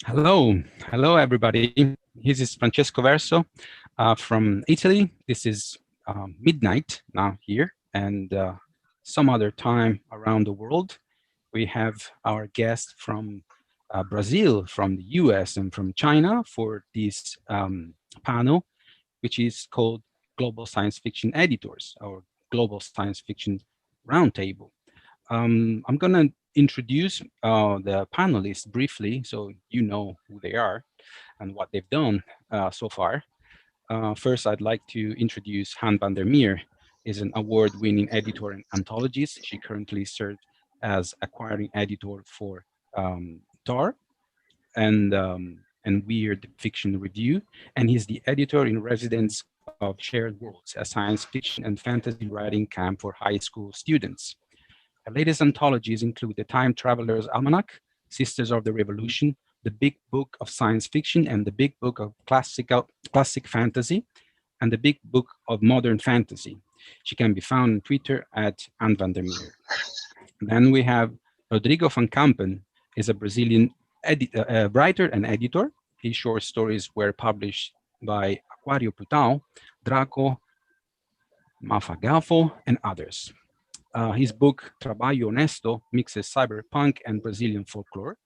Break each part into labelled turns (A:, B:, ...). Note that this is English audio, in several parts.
A: Hello everybody. This is Francesco Verso from Italy. This is midnight now here, and some other time around the world. We have our guest from Brazil, from the US, and from China for this panel, which is called Global Science Fiction Editors, or Global Science Fiction Roundtable. I'm going to introduce the panelists briefly so you know who they are and what they've done so far. First, I'd like to introduce VanderMeer, is an award-winning editor and anthologist. She currently serves as acquiring editor for Tar and Weird Fiction Review, and he's the editor in residence of Shared Worlds, a science fiction and fantasy writing camp for high school students. Her latest anthologies include The Time Traveler's Almanac, Sisters of the Revolution, The Big Book of Science Fiction, and The Big Book of Classic Fantasy, and The Big Book of Modern Fantasy. She can be found on Twitter at @VanderMeer. Then we have Rodrigo Von Kampen, is a Brazilian writer and editor. His short stories were published by Aquário Plutal, Draco, Mafagafo, and others. His book, Trabalho Honesto, mixes cyberpunk and Brazilian folklore.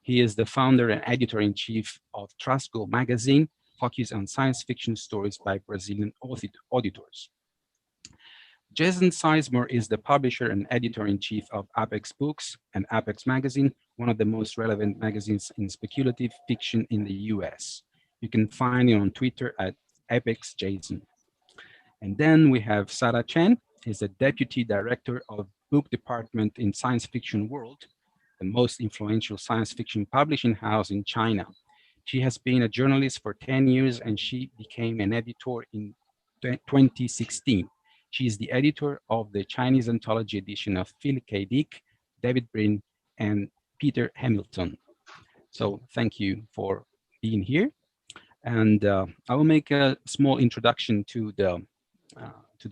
A: He is the founder and editor-in-chief of Trasgo magazine, focused on science fiction stories by Brazilian auditors. Jason Sizemore is the publisher and editor-in-chief of Apex Books and Apex Magazine, one of the most relevant magazines in speculative fiction in the US. You can find him on Twitter at ApexJason. And then we have Sara Chen, is the deputy director of book department in Science Fiction World, the most influential science fiction publishing house in China. She has been a journalist for 10 years and she became an editor in 2016. She is the editor of the Chinese anthology edition of Philip K. Dick, David Brin, and Peter Hamilton. So thank you for being here. And I will make a small introduction to the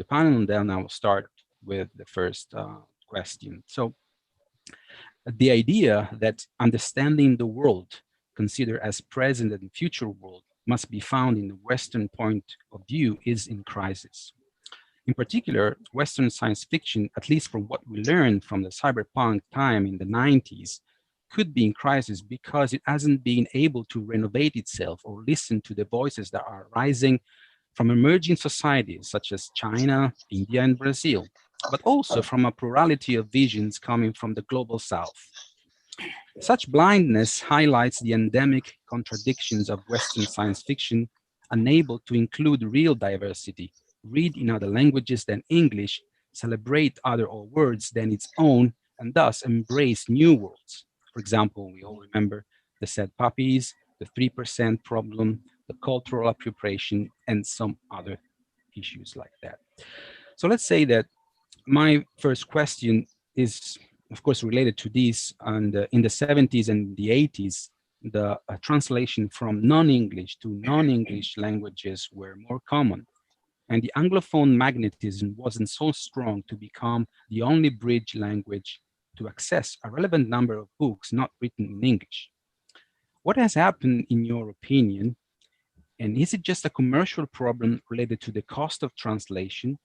A: panel, and then I will start with the first question. So the idea that understanding the world considered as present and future world must be found in the Western point of view is in crisis. In particular, Western science fiction, at least from what we learned from the cyberpunk time in the 90s, could be in crisis because it hasn't been able to renovate itself or listen to the voices that are rising from emerging societies such as China, India, and Brazil, but also from a plurality of visions coming from the global South. Such blindness highlights the endemic contradictions of Western science fiction, unable to include real diversity, read in other languages than English, celebrate other words than its own, and thus embrace new worlds. For example, we all remember the sad puppies, the 3% problem, the cultural appropriation, and some other issues like that. So let's say that my first question is, of course, related to this. And in the 70s and the 80s, the translation from non-English to non-English languages were more common. And the Anglophone magnetism wasn't so strong to become the only bridge language to access a relevant number of books not written in English. What has happened, in your opinion, and is it just a commercial problem related to the cost of translation,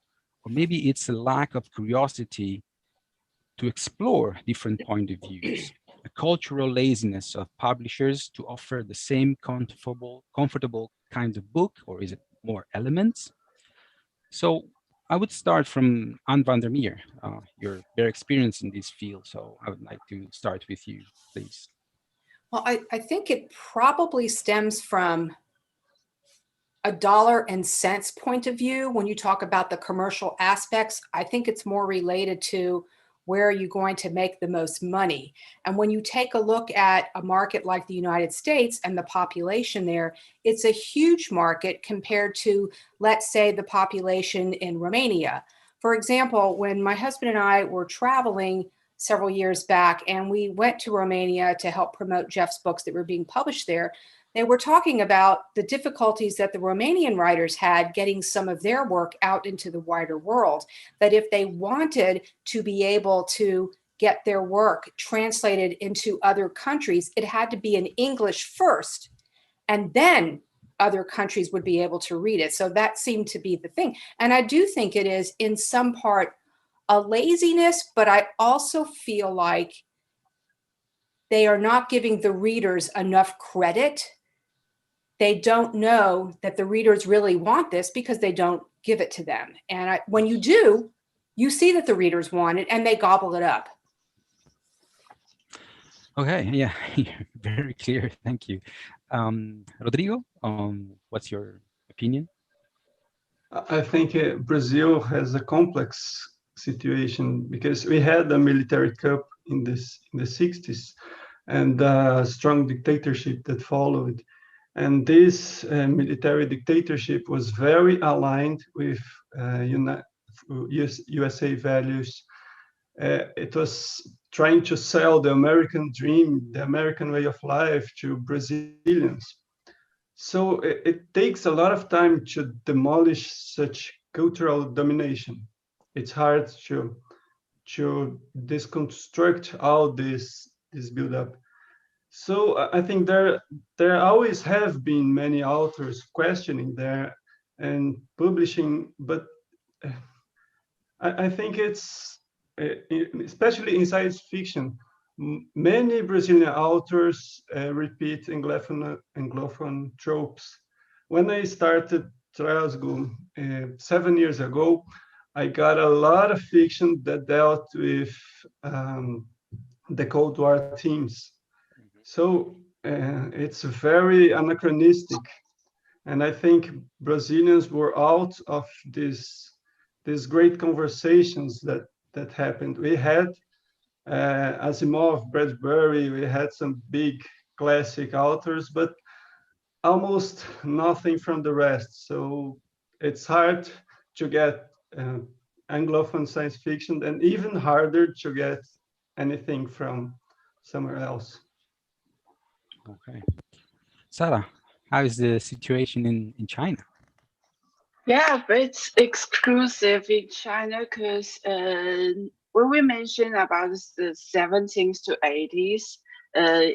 A: or maybe it's a lack of curiosity to explore different point of views, a cultural laziness of publishers to offer the same comfortable kind of book, or is it more elements? So I would start from Anne van der Meer. You're very experienced in this field, so I would like to start with you, please.
B: Well, I think it probably stems from a dollar and cents point of view. When you talk about the commercial aspects, I think it's more related to where are you going to make the most money? And when you take a look at a market like the United States and the population there, it's a huge market compared to, let's say, the population in Romania. For example, when my husband and I were traveling several years back and we went to Romania to help promote Jeff's books that were being published there, they were talking about the difficulties that the Romanian writers had getting some of their work out into the wider world, that if they wanted to be able to get their work translated into other countries, it had to be in English first, and then other countries would be able to read it. So that seemed to be the thing. And I do think it is in some part a laziness, but I also feel like they are not giving the readers enough credit. They don't know that the readers really want this because they don't give it to them. And when you do, you see that the readers want it and they gobble it up.
A: Okay, yeah, very clear. Thank you. Rodrigo, what's your opinion?
C: I think Brazil has a complex situation because we had a military coup in the 60s and a strong dictatorship that followed. And this military dictatorship was very aligned with USA values. It was trying to sell the American dream, the American way of life to Brazilians. So it takes a lot of time to demolish such cultural domination. It's hard to deconstruct all this build-up. So I think there always have been many authors questioning there and publishing, but I think it's especially in science fiction, many Brazilian authors repeat Anglophone tropes. When I started Trasgo 7 years ago, I got a lot of fiction that dealt with the Cold War themes. So it's very anachronistic. And I think Brazilians were out of these great conversations that happened. We had Asimov, Bradbury, we had some big classic authors, but almost nothing from the rest. So it's hard to get Anglophone science fiction and even harder to get anything from somewhere else.
A: Okay. Sara, how is the situation in China?
D: Yeah, but it's exclusive in China because when we mention about the 70s to 80s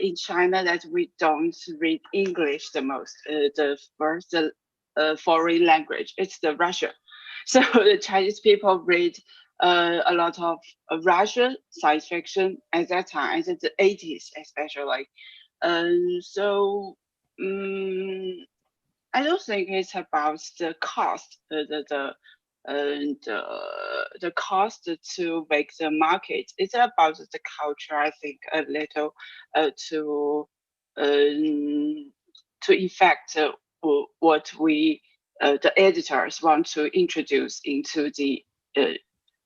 D: in China, that we don't read English the most, the first foreign language, it's the Russian. So the Chinese people read a lot of Russian science fiction at that time, at the 80s especially. So I don't think it's about the cost, the cost to make the market. It's about the culture, I think, a little to effect what we the editors want to introduce into the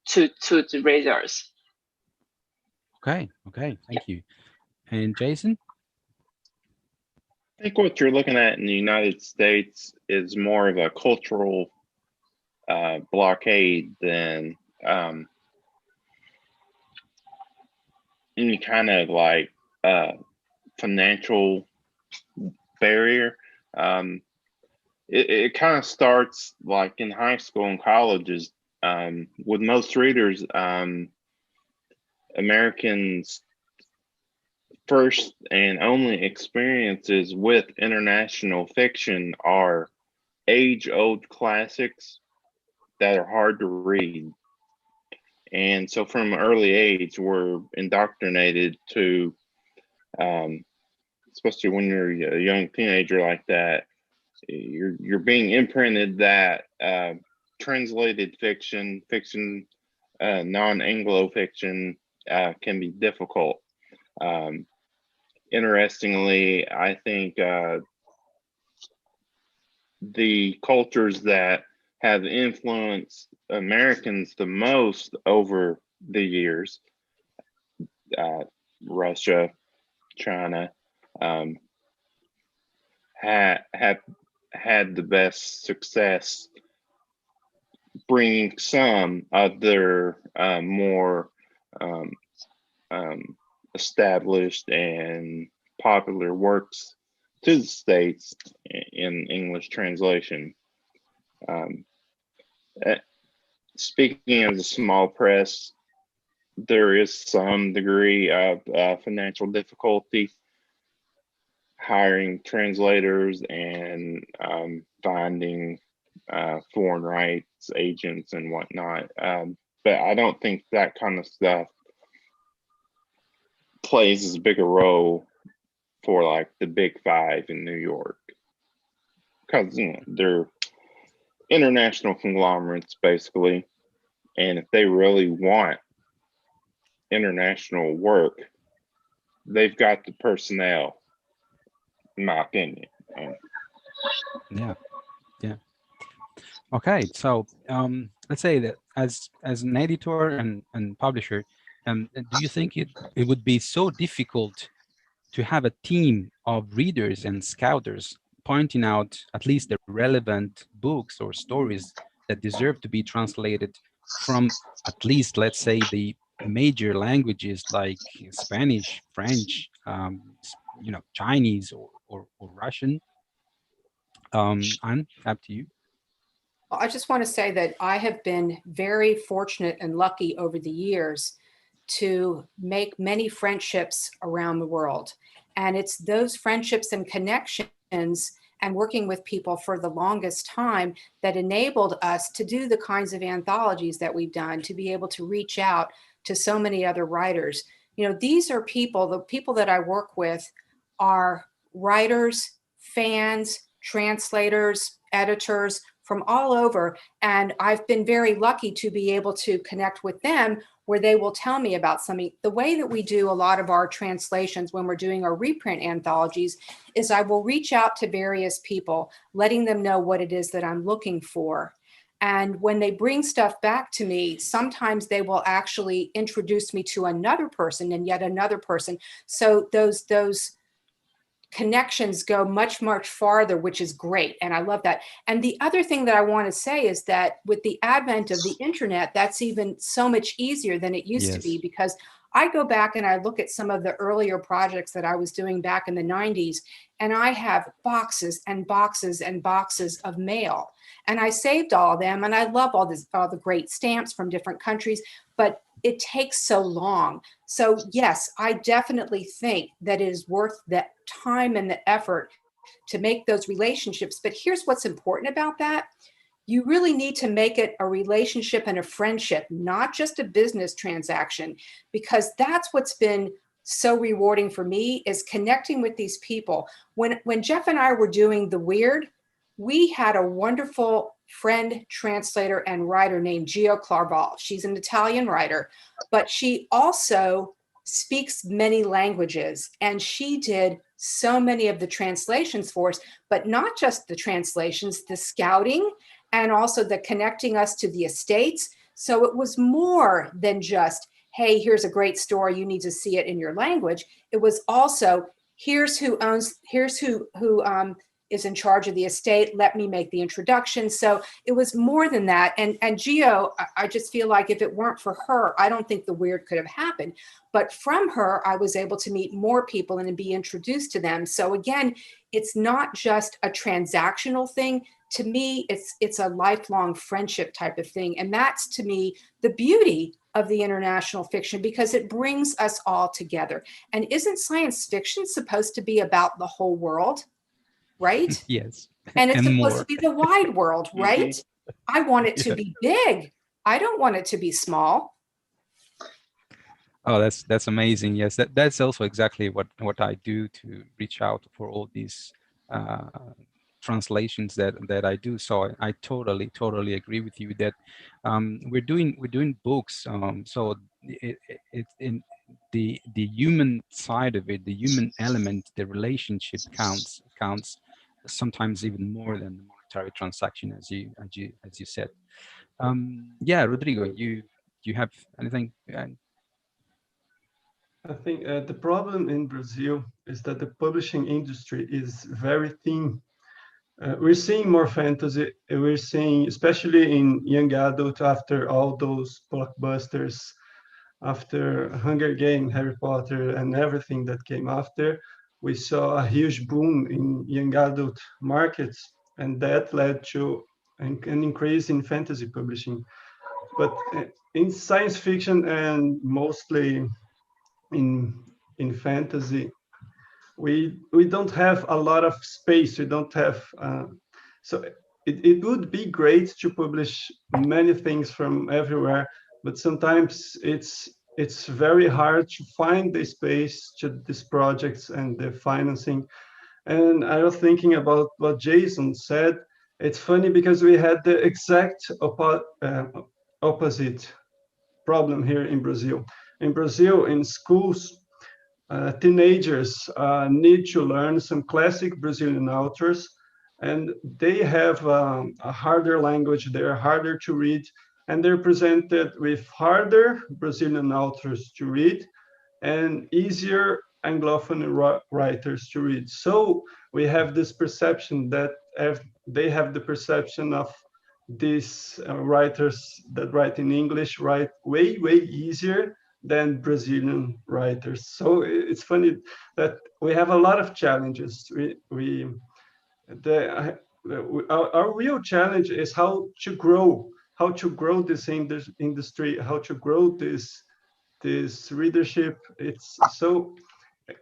D: to the readers.
A: Okay, thank you. And Jason?
E: I think what you're looking at in the United States is more of a cultural blockade than any kind of like financial barrier. It kind of starts like in high school and colleges. With most readers, Americans' first and only experiences with international fiction are age-old classics that are hard to read. And so from an early age, we're indoctrinated to, especially when you're a young teenager like that, you're being imprinted that translated fiction, non-Anglo fiction can be difficult. Interestingly, I think the cultures that have influenced Americans the most over the years, Russia, China, have had the best success bringing some of their more established and popular works to the States in English translation. Speaking of the small press, there is some degree of financial difficulty hiring translators and finding foreign rights agents and whatnot. But I don't think that kind of stuff plays as big a role for like the big five in New York, because they're international conglomerates basically, and if they really want international work, they've got the personnel, in my opinion.
A: Yeah. Okay, so let's say that as an editor and publisher, do you think it would be so difficult to have a team of readers and scouters pointing out at least the relevant books or stories that deserve to be translated from at least, let's say, the major languages like Spanish, French, Chinese or Russian? Anne, up to you.
B: Well, I just want to say that I have been very fortunate and lucky over the years to make many friendships around the world. And it's those friendships and connections and working with people for the longest time that enabled us to do the kinds of anthologies that we've done, to be able to reach out to so many other writers. These are people, the people that I work with are writers, fans, translators, editors from all over. And I've been very lucky to be able to connect with them where they will tell me about something. The way that we do a lot of our translations when we're doing our reprint anthologies is I will reach out to various people, letting them know what it is that I'm looking for. And when they bring stuff back to me, sometimes they will actually introduce me to another person and yet another person. So those connections go much, much farther, which is great. And I love that. And the other thing that I want to say is that with the advent of the internet, that's even so much easier than it used to be, because I go back and I look at some of the earlier projects that I was doing back in the 90s, and I have boxes and boxes and boxes of mail. And I saved all of them, and I love all the great stamps from different countries, but it takes so long. So yes, I definitely think that it is worth the time and the effort to make those relationships. But here's what's important about that. You really need to make it a relationship and a friendship, not just a business transaction, because that's what's been so rewarding for me, is connecting with these people. When Jeff and I were doing The Weird, we had a wonderful friend, translator, and writer named Gio Clarval. She's an Italian writer, but she also speaks many languages, and she did so many of the translations for us, but not just the translations, the scouting, and also the connecting us to the estates. So it was more than just, hey, here's a great story, you need to see it in your language. It was also, here's who is in charge of the estate, let me make the introduction. So it was more than that. And Gio, I just feel like if it weren't for her, I don't think The Weird could have happened. But from her, I was able to meet more people and be introduced to them. So again, it's not just a transactional thing. To me, it's a lifelong friendship type of thing. And that's, to me, the beauty of the international fiction, because it brings us all together. And isn't science fiction supposed to be about the whole world? Right?
A: Yes.
B: And it's supposed
A: more.
B: to be the wide world, right? I want it to be big. I don't want it to be small.
A: Oh, that's amazing. Yes, that's also exactly what I do to reach out for all these translations that I do. So I totally agree with you that we're doing books. So it's in the human side of it, the human element, the relationship counts sometimes even more than the monetary transaction, as you said. Yeah, Rodrigo, you have anything?
C: I think the problem in Brazil is that the publishing industry is very thin. We're seeing more fantasy. We're seeing, especially in young adult, after all those blockbusters, after Hunger Games, Harry Potter, and everything that came after, we saw a huge boom in young adult markets, and that led to an increase in fantasy publishing. But in science fiction and mostly in fantasy, we don't have a lot of space. We don't have so it would be great to publish many things from everywhere, but sometimes it's very hard to find the space to these projects and the financing. And I was thinking about what Jason said. It's funny because we had the exact opposite problem here in Brazil. In Brazil, in schools, teenagers need to learn some classic Brazilian authors, and they have a harder language. They're harder to read, and they're presented with harder Brazilian authors to read and easier Anglophone writers to read. So we have this perception that they have the perception of these writers that write in English write way easier than Brazilian writers. So it's funny that we have a lot of challenges. Our real challenge is how to grow this industry, how to grow this readership. It's so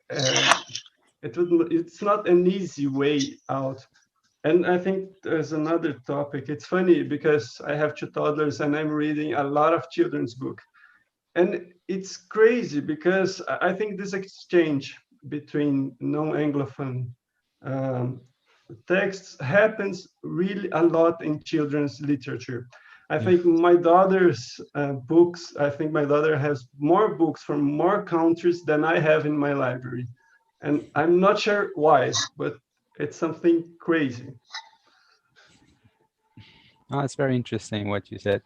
C: it's not an easy way out. And I think there's another topic. It's funny because I have two toddlers and I'm reading a lot of children's book. And it's crazy because I think this exchange between non-Anglophone um, texts happens really a lot in children's literature. I think my daughter's books, I think my daughter has more books from more countries than I have in my library. And I'm not sure why, but it's something crazy.
A: Oh, it's very interesting what you said.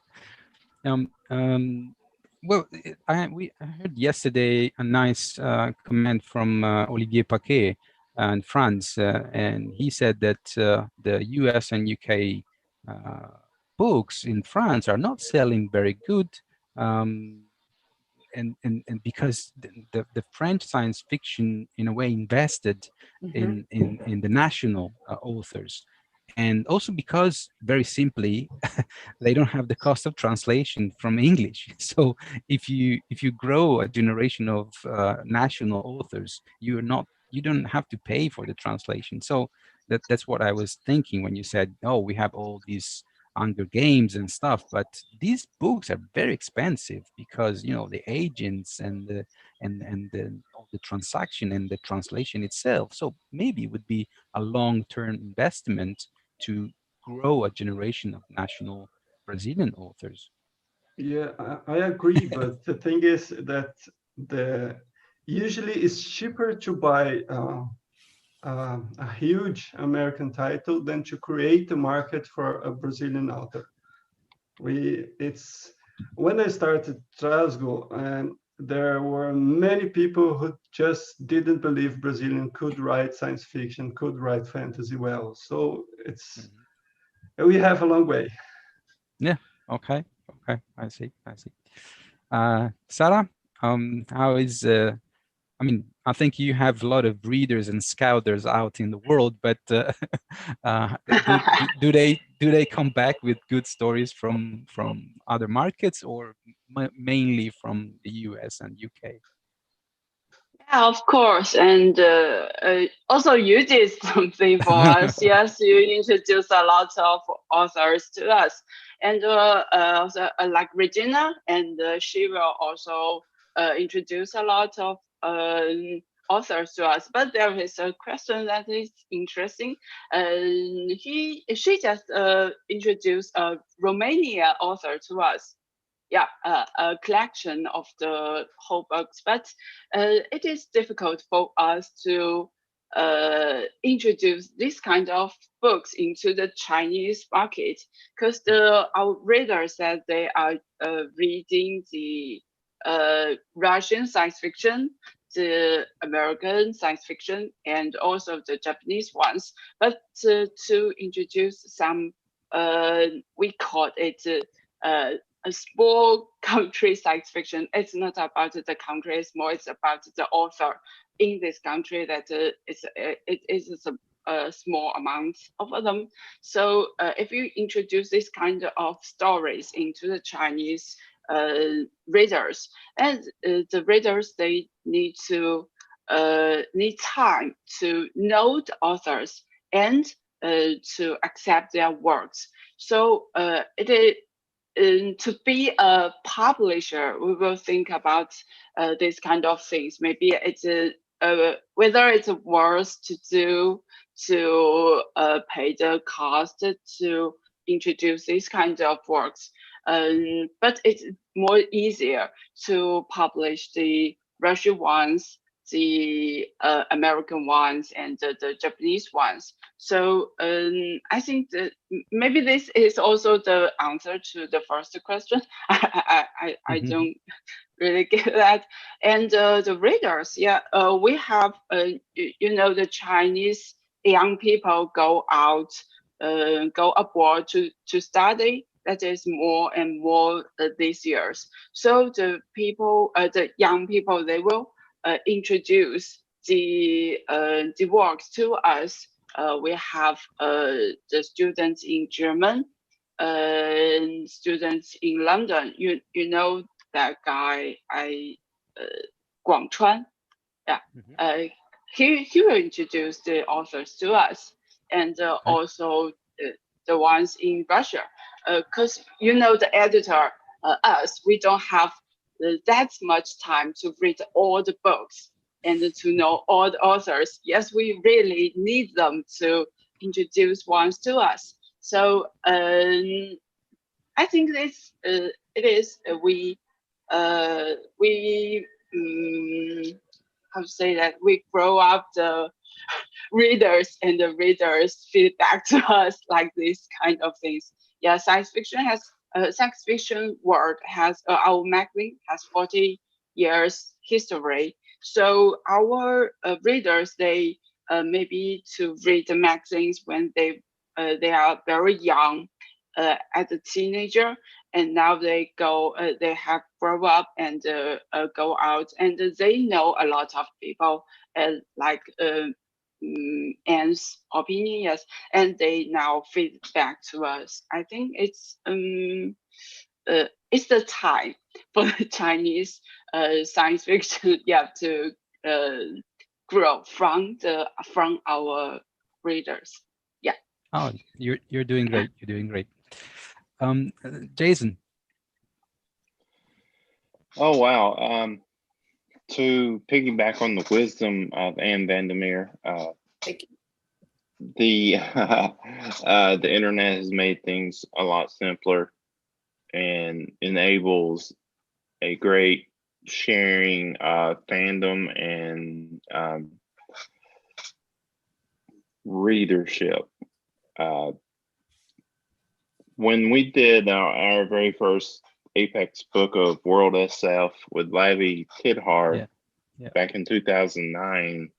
A: Well, I heard yesterday a nice comment from Olivier Paquet in France, and he said that the US and UK books in France are not selling very good, and because the French science fiction in a way invested in the national authors, and also because very simply they don't have the cost of translation from English. So if you grow a generation of national authors, you don't have to pay for the translation. So that's what I was thinking when you said, oh, we have all these Hunger Games and stuff, but these books are very expensive because the agents and all the transaction and the translation itself. So maybe it would be a long-term investment to grow a generation of national Brazilian authors.
C: Yeah, I agree, but the thing is that usually it's cheaper to buy a huge American title than to create a market for a Brazilian author. It's when I started Trasgo, and there were many people who just didn't believe Brazilian could write science fiction, could write fantasy well. So we have a long way.
A: Yeah. Okay. I see. Sara, how is I mean, I think you have a lot of readers and scouters out in the world, but do they come back with good stories from other markets, or mainly from the US and UK?
D: Yeah, of course. And also, you did something for us. Yes, you introduced a lot of authors to us. And also, like Regina, and she will also introduce a lot of authors to us. But there is a question that is interesting. She just introduced a Romania author to us. Yeah, a collection of the whole books, but it is difficult for us to introduce this kind of books into the Chinese market, because our readers said they are reading the Russian science fiction, the American science fiction, and also the Japanese ones. But to introduce some, we call it a small country science fiction. It's not about the country, it's more it's about the author in this country that it is a small amount of them. So if you introduce this kind of stories into the Chinese readers, and the readers, they need time to know the authors and to accept their works. So it is to be a publisher, we will think about these kind of things. Maybe it's whether it's worth to do to pay the cost to introduce these kind of works. But it's more easier to publish the Russian ones, the American ones, and the Japanese ones. So I think that maybe this is also the answer to the first question. I don't really get that. And the readers, yeah, we have, the Chinese young people go out, go abroad to study. That is more and more these years. So the people, the young people, they will introduce the works to us. We have the students in German, students in London. You know that guy, Guangchuan. Yeah, he will introduce the authors to us, and also the ones in Russia. Because the editor, us, we don't have that much time to read all the books and to know all the authors. Yes, we really need them to introduce ones to us. So I think this it is we how to say that, we grow up the readers, and the readers feed back to us like these kind of things. Yeah, science fiction world has our magazine has 40 years history. So our readers, they maybe to read the magazines when they are very young, as a teenager, and now they go, they have grown up and go out, and they know a lot of people, like Anne's opinion, yes, and they now feed back to us. I think it's the time for the Chinese science fiction, yeah, to grow from our readers. Yeah.
A: Oh, you're doing great. You're doing great. Jason.
E: Oh wow. To piggyback on the wisdom of Anne VanderMeer, the internet has made things a lot simpler and enables a great sharing fandom and readership. When we did our very first Apex book of World SF with Lavi Tidhar back in 2009,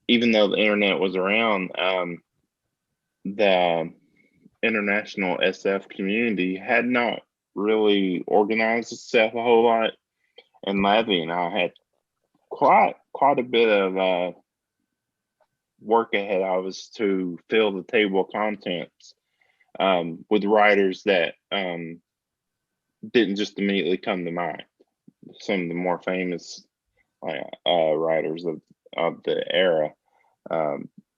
E: even though the internet was around, the international SF community had not really organized itself a whole lot, and Lavi and I had quite a bit of work ahead of us to fill the table of contents with writers that didn't just immediately come to mind. Some of the more famous writers of the era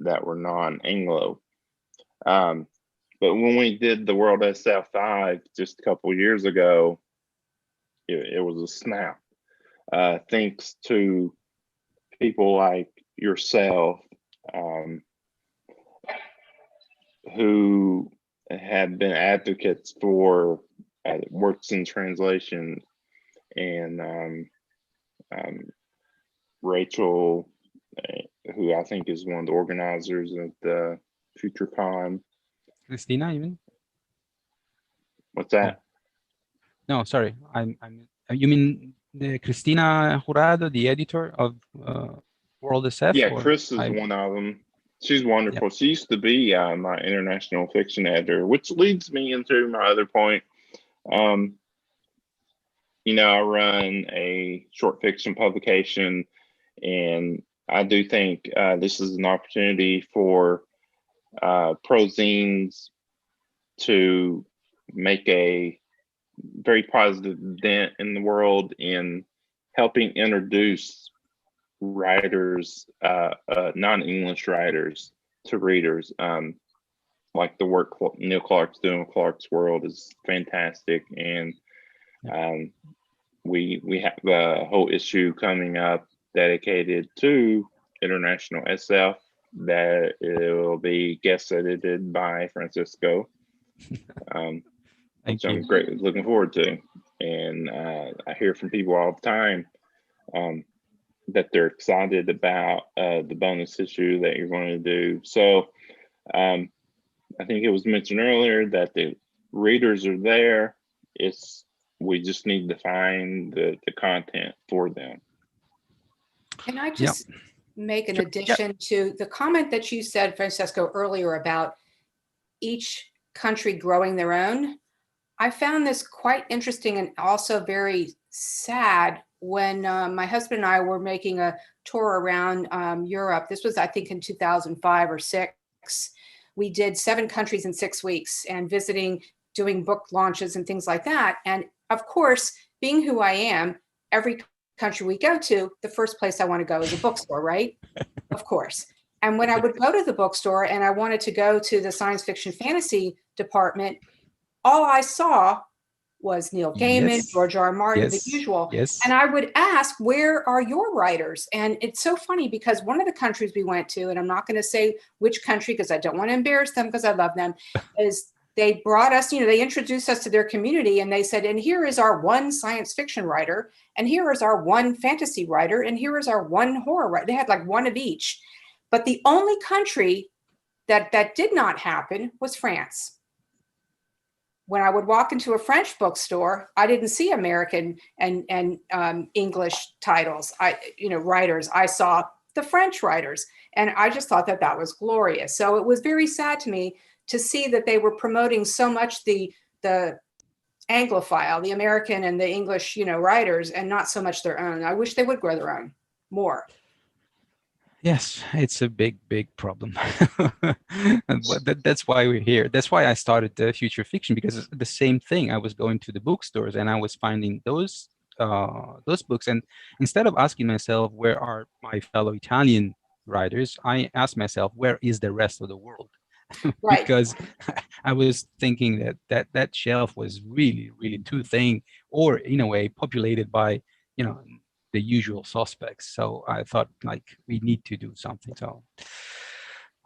E: that were non-Anglo. But when we did the World SF5 just a couple years ago, it was a snap. Thanks to people like yourself, who have been advocates for works in translation, and Rachel, who I think is one of the organizers of the FutureCon.
A: Christina, even?
E: What's that?
A: No, sorry. You mean the Cristina Jurado, the editor of World SF?
E: Yeah, Chris is one of them. She's wonderful. She used to be my international fiction editor, which leads me into my other point. I run a short fiction publication, and I do think this is an opportunity for prozines to make a very positive dent in the world in helping introduce writers, non-English writers, to readers. Like the work Neil Clark's doing with Clark's World is fantastic, and we have a whole issue coming up dedicated to international SF that it will be guest edited by Francesco, which I'm greatly looking forward to. And I hear from people all the time that they're excited about the bonus issue that you're going to do. So I think it was mentioned earlier that the readers are there. We just need to find the content for them.
B: Can I just make an addition to the comment that you said, Francesco, earlier about each country growing their own? I found this quite interesting and also very sad when my husband and I were making a tour around Europe. This was, I think, in 2005 or 6. We did 7 countries in 6 weeks and visiting, doing book launches and things like that. And of course, being who I am, every country we go to, the first place I want to go is a bookstore, right? Of course. And when I would go to the bookstore and I wanted to go to the science fiction fantasy department, all I saw was Neil Gaiman, George R. R. Martin, the usual. And I would ask, where are your writers? And it's so funny because one of the countries we went to, and I'm not going to say which country because I don't want to embarrass them because I love them, is they brought us, they introduced us to their community and they said, and here is our one science fiction writer, and here is our one fantasy writer, and here is our one horror writer. They had like one of each. But the only country that did not happen was France. When I would walk into a French bookstore, I didn't see American and English titles, writers. I saw the French writers, and I just thought that was glorious. So it was very sad to me to see that they were promoting so much the Anglophile, the American and the English, writers, and not so much their own. I wish they would grow their own more.
A: Yes, it's a big, big problem. And that's why we're here. That's why I started the Future Fiction, because it's the same thing. I was going to the bookstores and I was finding those books. And instead of asking myself, where are my fellow Italian writers, I asked myself, where is the rest of the world?
B: Right.
A: Because I was thinking that shelf was really, really too thin, or in a way populated by, the usual suspects. So I thought, like, we need to do something. So,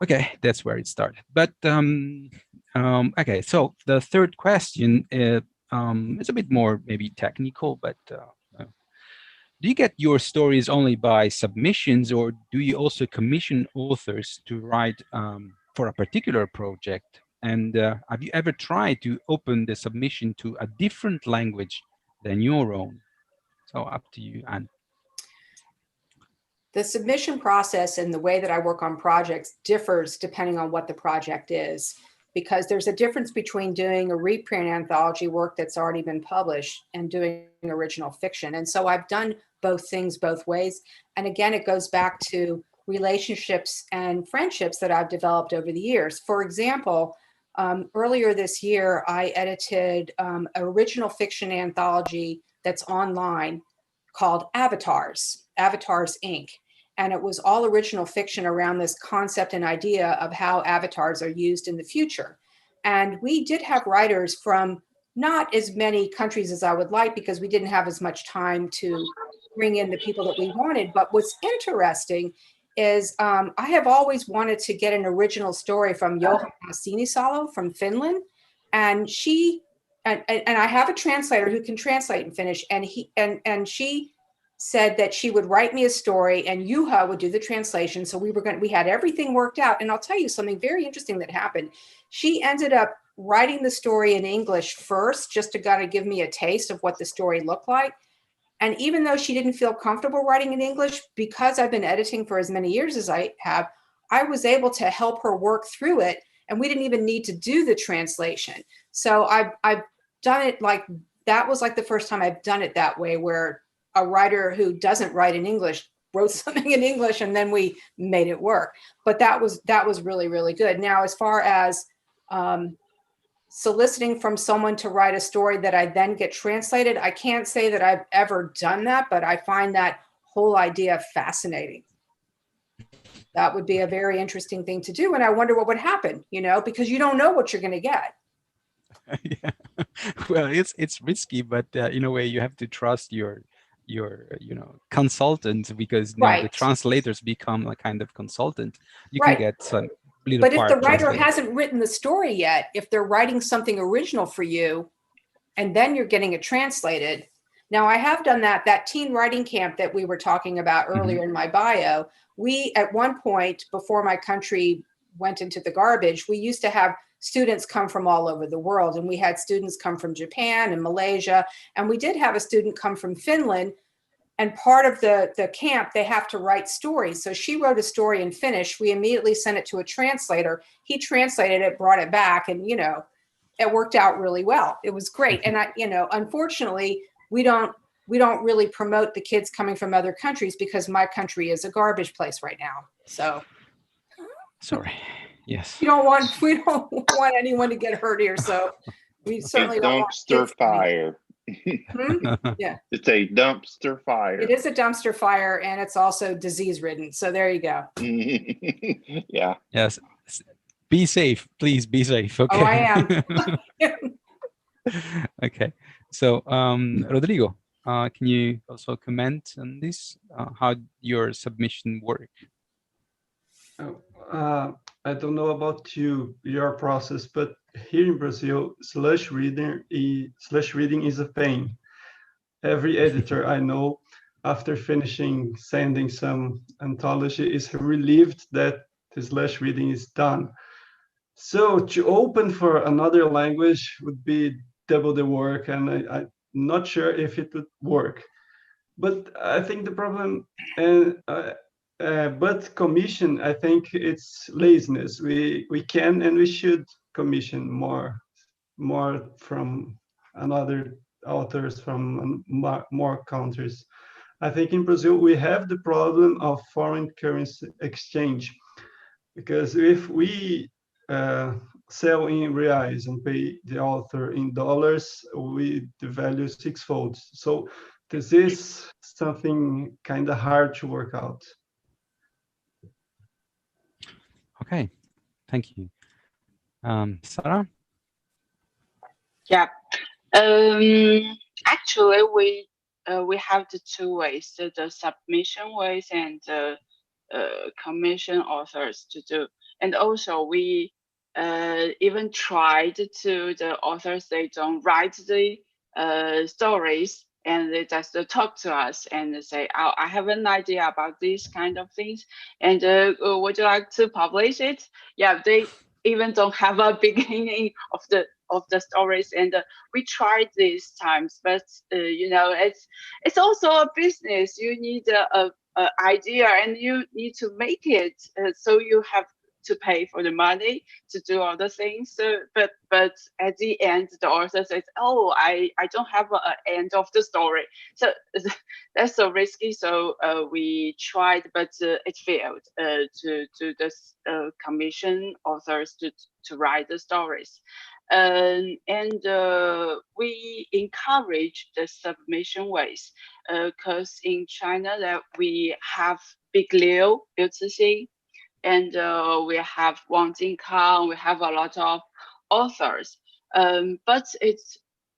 A: okay, that's where it started. But okay, so the third question is a bit more maybe technical, but do you get your stories only by submissions, or do you also commission authors to write for a particular project? And have you ever tried to open the submission to a different language than your own? So up to you, Anne.
B: The submission process and the way that I work on projects differs depending on what the project is, because there's a difference between doing a reprint anthology work that's already been published and doing original fiction. And so I've done both things both ways. And again, it goes back to relationships and friendships that I've developed over the years. For example, earlier this year, I edited an original fiction anthology that's online called Avatars Inc. And it was all original fiction around this concept and idea of how avatars are used in the future. And we did have writers from not as many countries as I would like, because we didn't have as much time to bring in the people that we wanted. But what's interesting is I have always wanted to get an original story from Johanna Sinisalo from Finland. And she, and I have a translator who can translate in Finnish, and she said that she would write me a story and Juha would do the translation. So we had everything worked out. And I'll tell you something very interesting that happened. She ended up writing the story in English first, just to kind of give me a taste of what the story looked like. And even though she didn't feel comfortable writing in English, because I've been editing for as many years as I have, I was able to help her work through it. And we didn't even need to do the translation. So I've done it like, that was like the first time I've done it that way, where a writer who doesn't write in English wrote something in English and then we made it work. But that was really, really good. Now, as far as soliciting from someone to write a story that I then get translated. I can't say that I've ever done that, but I find that whole idea fascinating. That would be a very interesting thing to do. And I wonder what would happen, you know, because you don't know what you're going to get.
A: Yeah. Well, it's risky, but in a way you have to trust your consultant, because the
B: Right.
A: translators become a kind of consultant. You
B: Right.
A: can get some little
B: But if
A: part
B: the writer
A: translated.
B: hasn't written the story yet, if they're writing something original for you, and then you're getting it translated. Now, I have done that teen writing camp that we were talking about earlier in my bio. We, at one point, before my country went into the garbage, we used to have students come from all over the world. And we had students come from Japan and Malaysia. And we did have a student come from Finland. And part of the camp, they have to write stories. So she wrote a story in Finnish. We immediately sent it to a translator. He translated it, brought it back, and, you know, it worked out really well. It was great. And unfortunately, we don't really promote the kids coming from other countries because my country is a garbage place right now. So
A: Sorry. Yes.
B: we don't want anyone to get hurt here. So we certainly don't want
E: dumpster
B: kids
E: fire.
B: Yeah.
E: It's a dumpster fire.
B: It is a dumpster fire, and it's also disease ridden. So there you go.
E: Yeah.
A: Yes. Be safe, please. Be safe. Okay.
B: Oh, I am.
A: Okay. So, Rodrigo, can you also comment on this? How your submission worked?
C: I don't know about your process, but here in Brazil, slash reading is a pain. Every editor I know, after finishing sending some anthology, is relieved that the slash reading is done. So to open for another language would be double the work, and I'm not sure if it would work. But I think the problem, but commission, I think it's laziness. We can and we should commission more from another authors from more countries. I think in Brazil we have the problem of foreign currency exchange, because if we sell in reais and pay the author in dollars, we devalue sixfold. So this is something kind of hard to work out.
A: Okay, thank you. Sara?
D: Yeah. Actually, we have the two ways: the submission ways and the commission authors to do. And also, we even tried to the authors, they don't write the stories, and they just talk to us and say, oh, I have an idea about these kind of things, and would you like to publish it? Yeah, they even don't have a beginning of the stories, and we tried these times, but it's also a business. You need a idea, and you need to make it, so you have to pay for the money to do all the things. So, but at the end, the author says, "Oh, I don't have an end of the story." So that's so risky. So we tried, but it failed to this commission authors to write the stories. And we encourage the submission ways, because in China that we have Big Liu Cixin, and we have Wang Jingkang, we have a lot of authors, but it's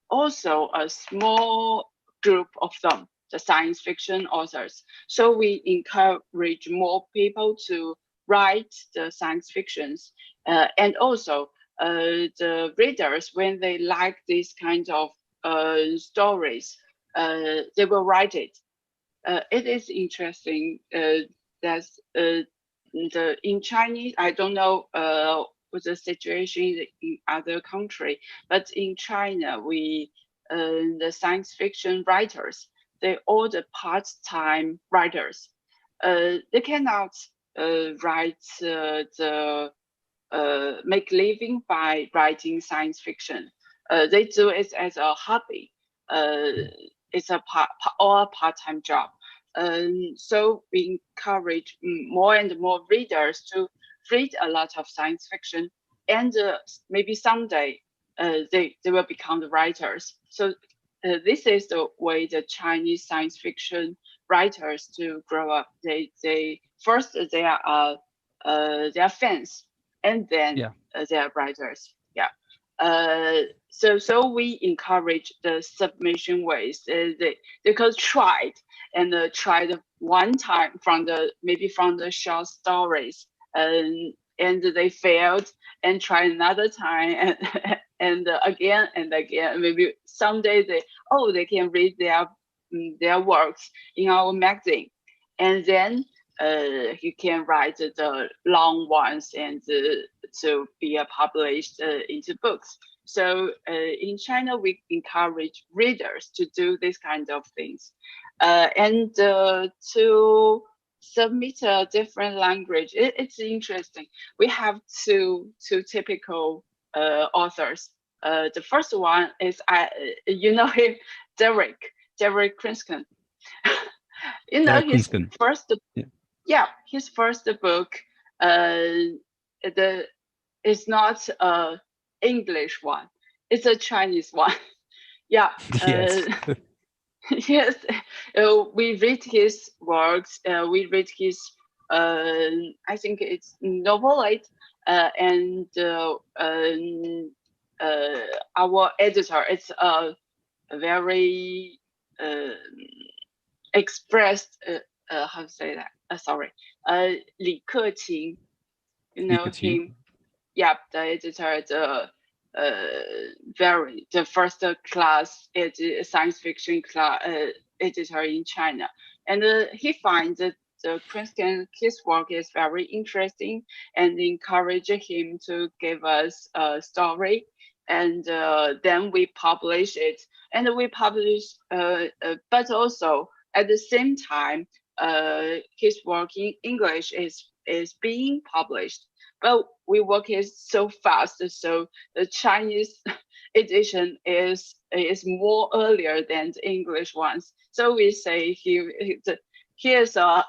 D: also a small group of them, the science fiction authors. So we encourage more people to write the science fictions, and also the readers, when they like these kinds of stories, they will write it. It is interesting that in Chinese, I don't know what the situation in other country, but in China, we the science fiction writers, they all the part-time writers. They cannot write make living by writing science fiction. They do it as a hobby. It's a part-time job. So we encourage more and more readers to read a lot of science fiction, and maybe someday they will become the writers. So this is the way the Chinese science fiction writers to grow up. They first they are fans, and then they are writers. Yeah. So we encourage the submission ways. They could try it and tried one time from the short stories, and they failed, and try another time, and again and again. Maybe someday they can read their works in our magazine, and then you can write the long ones and to be published into books. So in China, we encourage readers to do this kind of things, and to submit a different language. It's interesting. We have two typical authors. The first one is him, Derek Crinston. His first his first book is not a English one, it's a Chinese one.
A: Yes.
D: Yes, we read his works. We read his, I think it's novelette, and our editor. It's a very expressed. How to say that? Sorry, Li Keqing. You know him? Yeah, the editor. The first class science fiction editor in China, and he finds that his work is very interesting, and encourage him to give us a story, and then we publish it, and we publish, but also at the same time, his work in English is being published. But we work is so fast, so the Chinese edition is more earlier than the English ones. So we say he is a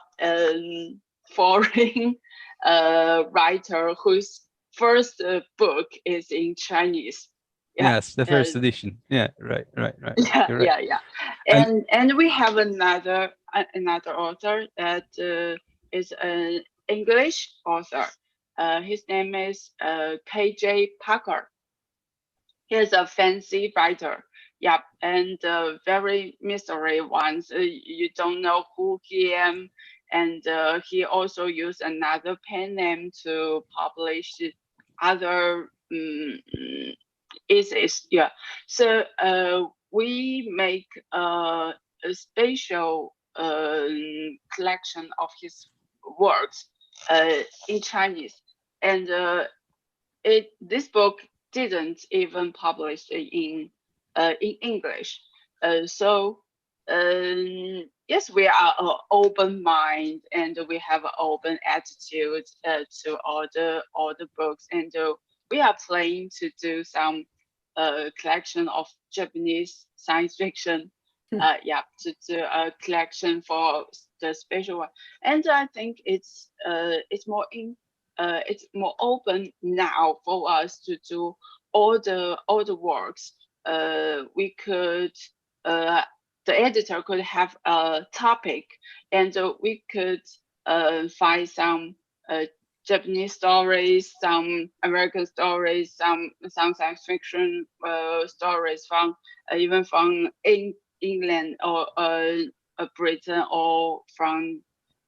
D: foreign writer whose first book is in Chinese.
A: Yeah. Yes, the first edition. Yeah, right.
D: Yeah, right. Yeah. And we have another author that is an English author. His name is KJ Parker. He is a fancy writer. Yeah, and very mystery ones. You don't know who he is, and he also used another pen name to publish other essays. Yeah, so we make a special collection of his works in Chinese. And this book didn't even publish in English. So yes, we are an open mind, and we have an open attitude to all the books, and we are planning to do some collection of Japanese science fiction. To do a collection for the special one, and I think it's more open now for us to do all the works. We could the editor could have a topic, and we could find some Japanese stories, some American stories, some science fiction stories from even from England or Britain, or from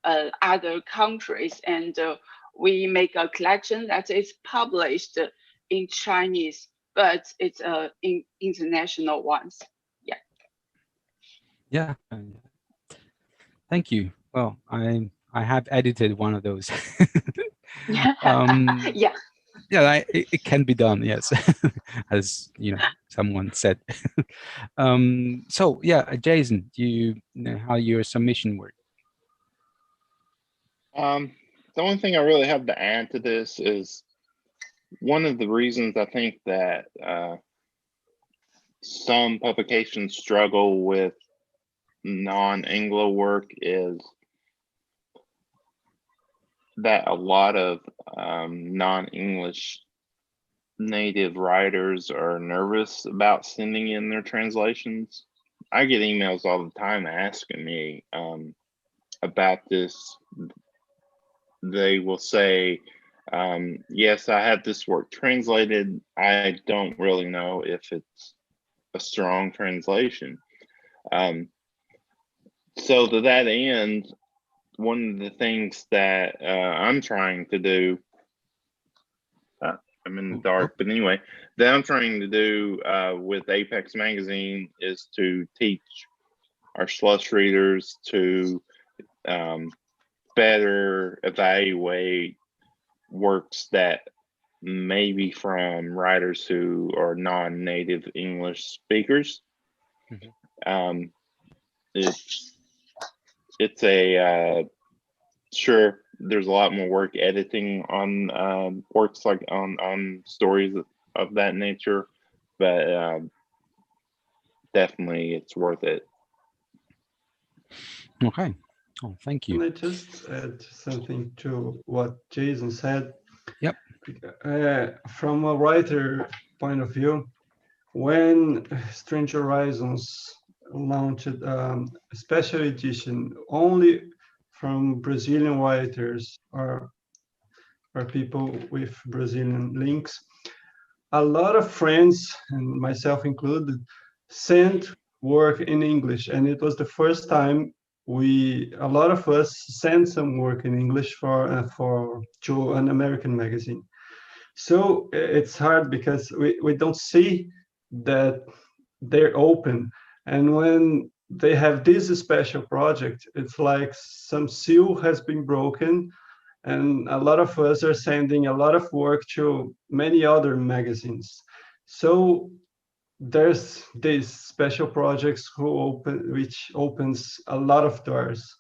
D: other countries, and we make a collection that is published in Chinese, but it's in international ones.
A: Yeah. Thank you. Well, I have edited one of those. It can be done, yes, as someone said. So yeah, Jason, do you know how your submission worked?
E: The only thing I really have to add to this is one of the reasons I think that some publications struggle with non-Anglo work is that a lot of non-English native writers are nervous about sending in their translations. I get emails all the time asking me about this. They will say, yes, I have this work translated. I don't really know if it's a strong translation. So to that end, one of the things that I'm trying to do, I'm in the dark, but anyway, that I'm trying to do with Apex Magazine is to teach our slush readers to better evaluate works that may be from writers who are non-native English speakers.
A: Mhm.
E: It's a sure, there's a lot more work editing on works like on stories of that nature, but definitely it's worth it.
A: Okay. Oh, thank you.
C: Can I just add something to what Jason said?
A: Yep.
C: From a writer point of view, when Strange Horizons launched a special edition only from Brazilian writers or people with Brazilian links, a lot of friends, and myself included, sent work in English, and it was the first time a lot of us sent some work in English to an American magazine. So it's hard because we don't see that they're open, and when they have this special project, it's like some seal has been broken, and a lot of us are sending a lot of work to many other magazines. So there's these special projects which opens a lot of doors.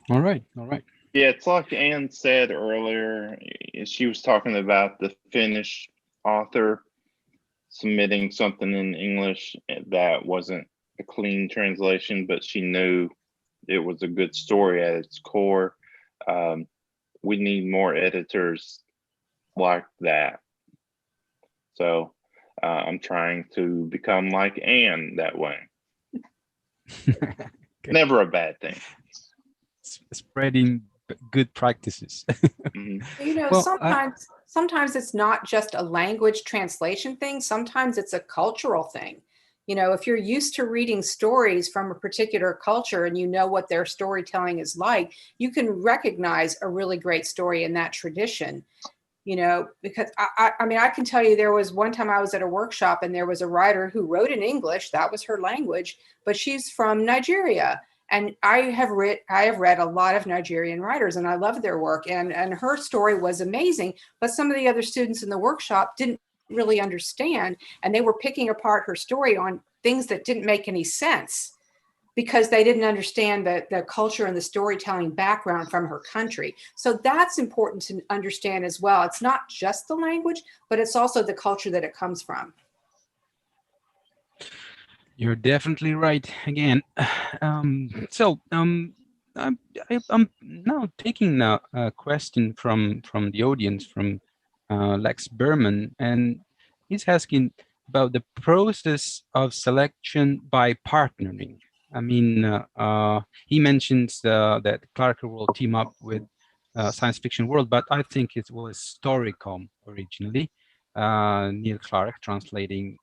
A: All right. All right.
E: Yeah, it's like Anne said earlier. She was talking about the Finnish author submitting something in English that wasn't a clean translation, but she knew it was a good story at its core. We need more editors like that. So I'm trying to become like Anne that way.
A: Okay.
E: Never a bad thing.
A: Spreading good practices.
E: Mhm.
B: You know,
A: Well,
B: sometimes it's not just a language translation thing. Sometimes it's a cultural thing. You know, if you're used to reading stories from a particular culture and you know what their storytelling is like, you can recognize a really great story in that tradition. You know, because I mean, I can tell you there was one time I was at a workshop and there was a writer who wrote in English, that was her language, but she's from Nigeria. And I have read a lot of Nigerian writers and I love their work. And her story was amazing, but some of the other students in the workshop didn't really understand. And they were picking apart her story on things that didn't make any sense because they didn't understand the culture and the storytelling background from her country. So that's important to understand as well. It's not just the language, but it's also the culture that it comes from.
A: you're definitely right again. I'm now taking a question from the audience from Lex Berman, and he's asking about the process of selection by partnering. I mean, he mentions that Clarke will team up with Science Fiction World, but I think it was Storycom originally. Neil Clarke translating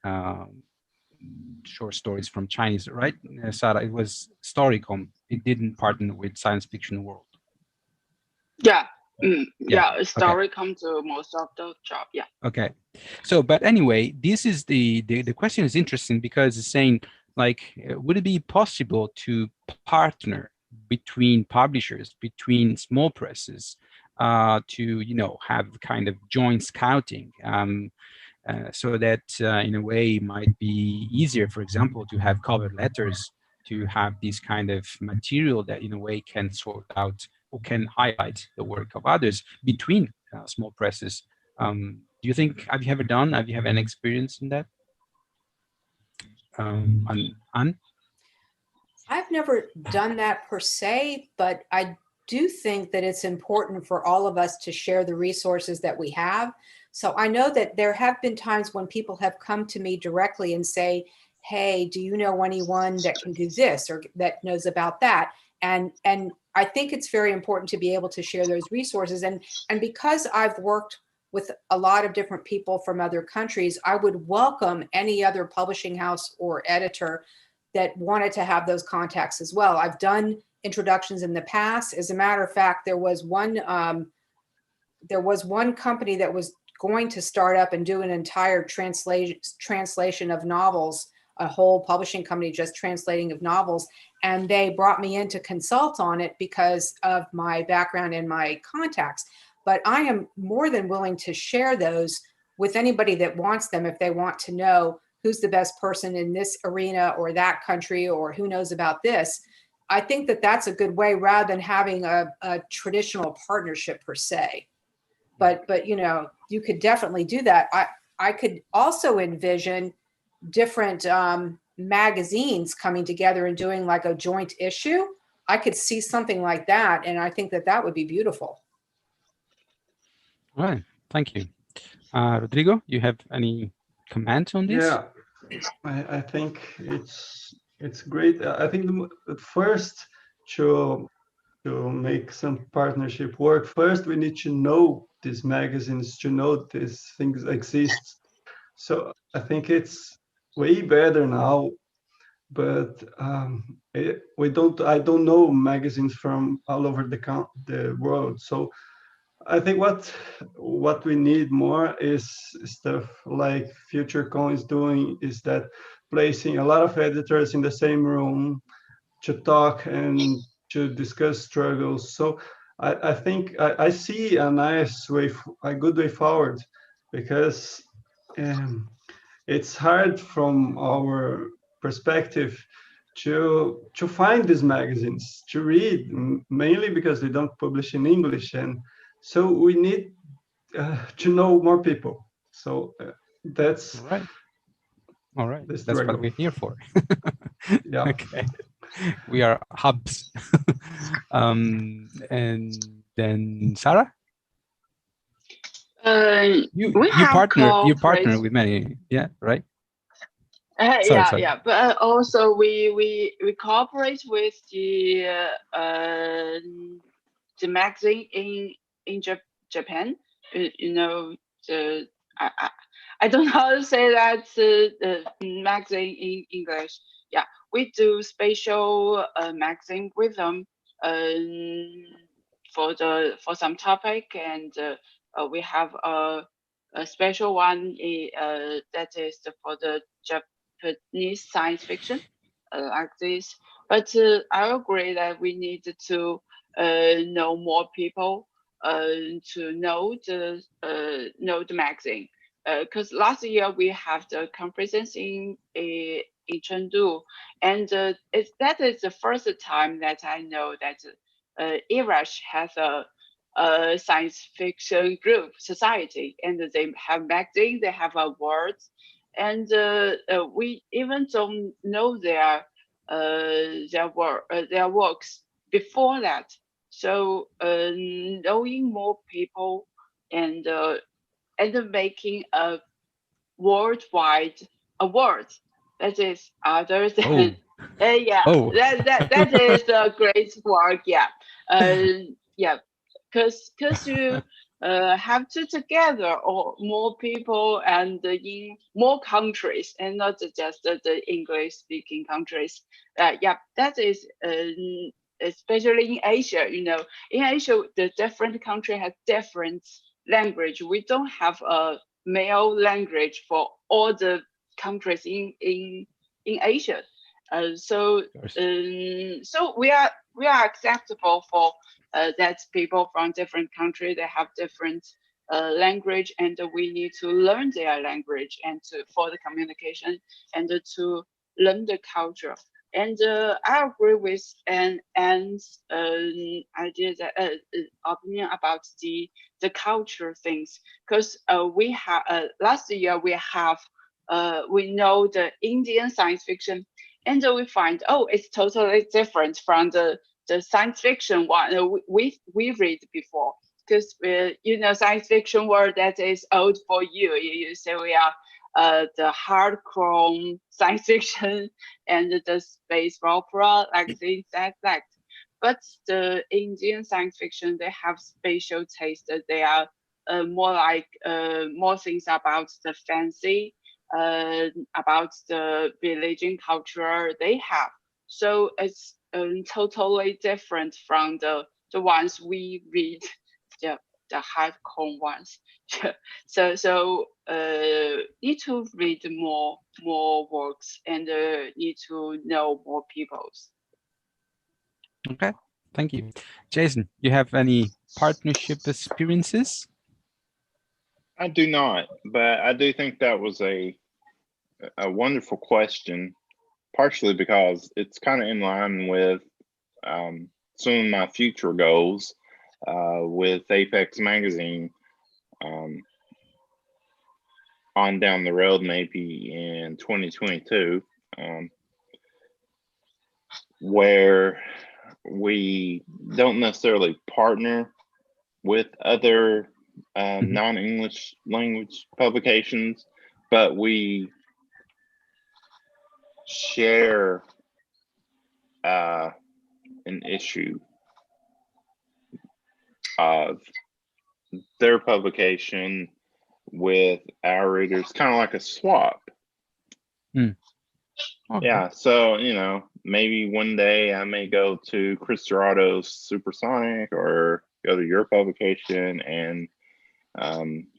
A: short stories from Chinese, right, Sara? It was Storycom. It didn't partner with Science Fiction World.
D: Yeah.
A: Yeah.
D: Story comes to most of the job. Yeah.
A: Okay. So, but anyway, this is the question is interesting because it's saying, like, would it be possible to partner between publishers, between small presses, to, you know, have kind of joint scouting, so that in a way might be easier, for example, to have cover letters, to have this kind of material that in a way can sort out or can highlight the work of others between small presses. Do you think, have you have any experience in that? Anne?
B: I've never done that per se, but I do think that it's important for all of us to share the resources that we have. So I know that there have been times when people have come to me directly and say, hey, do you know anyone that can do this or that knows about that? And I think it's very important to be able to share those resources. And because I've worked with a lot of different people from other countries, I would welcome any other publishing house or editor that wanted to have those contacts as well. I've done introductions in the past. As a matter of fact, there was one company that was going to start up and do an entire translation of novels, a whole publishing company just translating of novels. And they brought me in to consult on it because of my background and my contacts. But I am more than willing to share those with anybody that wants them if they want to know who's the best person in this arena or that country or who knows about this. I think that that's a good way rather than having a traditional partnership per se. But you know, you could definitely do that. I could also envision different magazines coming together and doing like a joint issue. I could see something like that, and I think that that would be beautiful.
A: All right, thank you. Rodrigo, you have any comment on this?
C: Yeah, I think it's great. I think at first to make some partnership work, first we need to know these magazines, to know these things exist. So I think it's way better now, but I don't know magazines from all over the world. So I think what we need more is stuff like FutureCon is doing, is that placing a lot of editors in the same room to talk and to discuss struggles. So I think I see a nice way, a good way forward, because it's hard from our perspective to find these magazines to read, mainly because they don't publish in English, and so we need to know more people. So that's
A: all right. That's
C: struggle.
A: what we're here for.
C: Yeah.
A: Okay. We are hubs. And then Sarah, you partner with many, yeah, right? Sorry.
D: Yeah, but also we cooperate with the magazine in Japan. You know, I don't know how to say that magazine in English. Yeah, we do special magazine with them for some topic, and we have a special one that is for the Japanese science fiction, like this. But I agree that we need to know more people to know the magazine. Because last year we have the conference in Chengdu, and that is the first time that I know that Irash has a science fiction group society, and they have magazine, they have awards, and we even don't know their works before that. So knowing more people and making a worldwide award that is other than that is a great work. Because you have to together or more people and in more countries, and not just the English speaking countries. That is especially in Asia. You know, in Asia the different country has different language. We don't have a male language for all the countries in Asia. So we are acceptable for that people from different countries, they have different language, and we need to learn their language and for the communication and to learn the culture. And I agree with Anne's idea that opinion about the culture things, because we have last year we know the Indian science fiction, and we find it's totally different from the the science fiction one we read before, because science fiction word that is old for you. You say we are the hardcore science fiction and the space opera, like things like that. But the Indian science fiction, they have spatial taste. They are more like more things about the fancy, about the religion culture they have. So it's totally different from the ones we read, the hardcore ones. So need to read more works and need to know more peoples.
A: Okay, thank you. Jason, you have any partnership experiences?
E: I do not, but I do think that was a wonderful question, partially because it's kind of in line with some of my future goals with Apex Magazine on down the road, maybe in 2022, where we don't necessarily partner with other non-English language publications, but we share an issue of their publication with our readers, kind of like a swap.
A: Okay.
E: Yeah, so maybe one day I may go to Chris Dorado's Supersonic or go to your publication and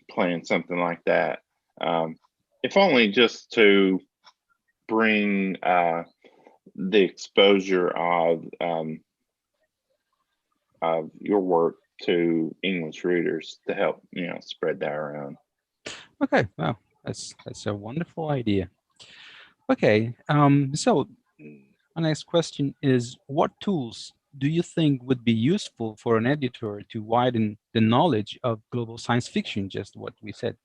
E: plan something like that. If only just to bring the exposure of your work to English readers to help spread that around.
A: Okay, wow, that's a wonderful idea. Okay, so my next question is, what tools do you think would be useful for an editor to widen the knowledge of global science fiction, just what we said?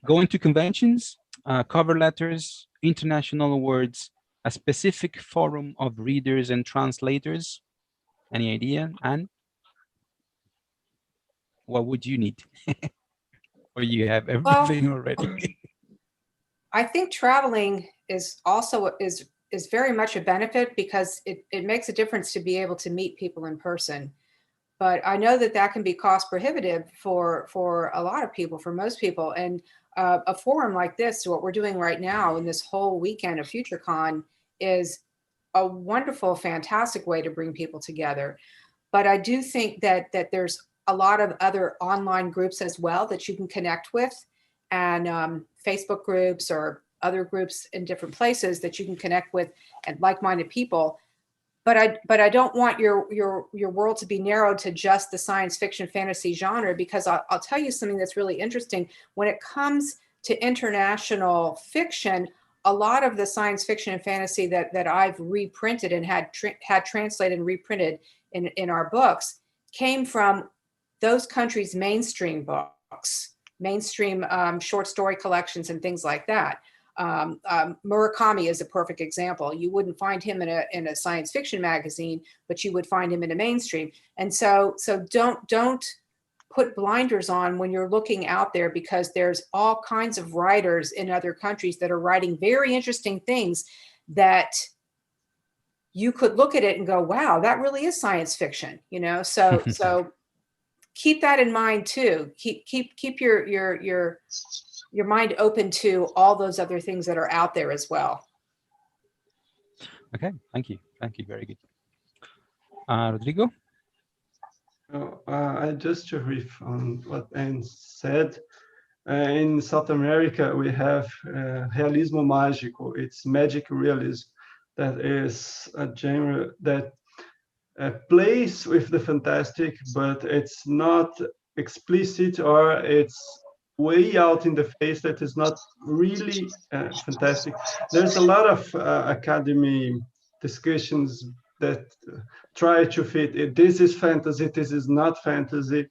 A: Going to conventions, cover letters, international awards, a specific forum of readers and translators? Any idea, Anne? What would you need? Or you have everything already?
B: I think traveling is also is very much a benefit, because it makes a difference to be able to meet people in person. But I know that can be cost prohibitive for a lot of people, for most people. And a forum like this, what we're doing right now in this whole weekend of FutureCon, is a wonderful, fantastic way to bring people together. But I do think that there's a lot of other online groups as well that you can connect with, and Facebook groups or other groups in different places that you can connect with, and like-minded people. But I don't want your world to be narrowed to just the science fiction fantasy genre, because I'll tell you something that's really interesting. When it comes to international fiction, a lot of the science fiction and fantasy that I've reprinted and had translated and reprinted in our books came from those countries' mainstream books, mainstream short story collections and things like that. Murakami is a perfect example. You wouldn't find him in a science fiction magazine, but you would find him in a mainstream. And so don't put blinders on when you're looking out there, because there's all kinds of writers in other countries that are writing very interesting things that you could look at it and go, wow, that really is science fiction, so keep that in mind too. Keep your mind open to all those other things that are out there as well.
A: Okay, thank you, very good. Rodrigo?
C: Just to riff on what Anne said, in South America we have realismo mágico. It's magic realism. That is a genre that plays with the fantastic, but it's not explicit, or it's way out in the face that is not really fantastic. There's a lot of academy discussions that try to fit it. This is fantasy, this is not fantasy.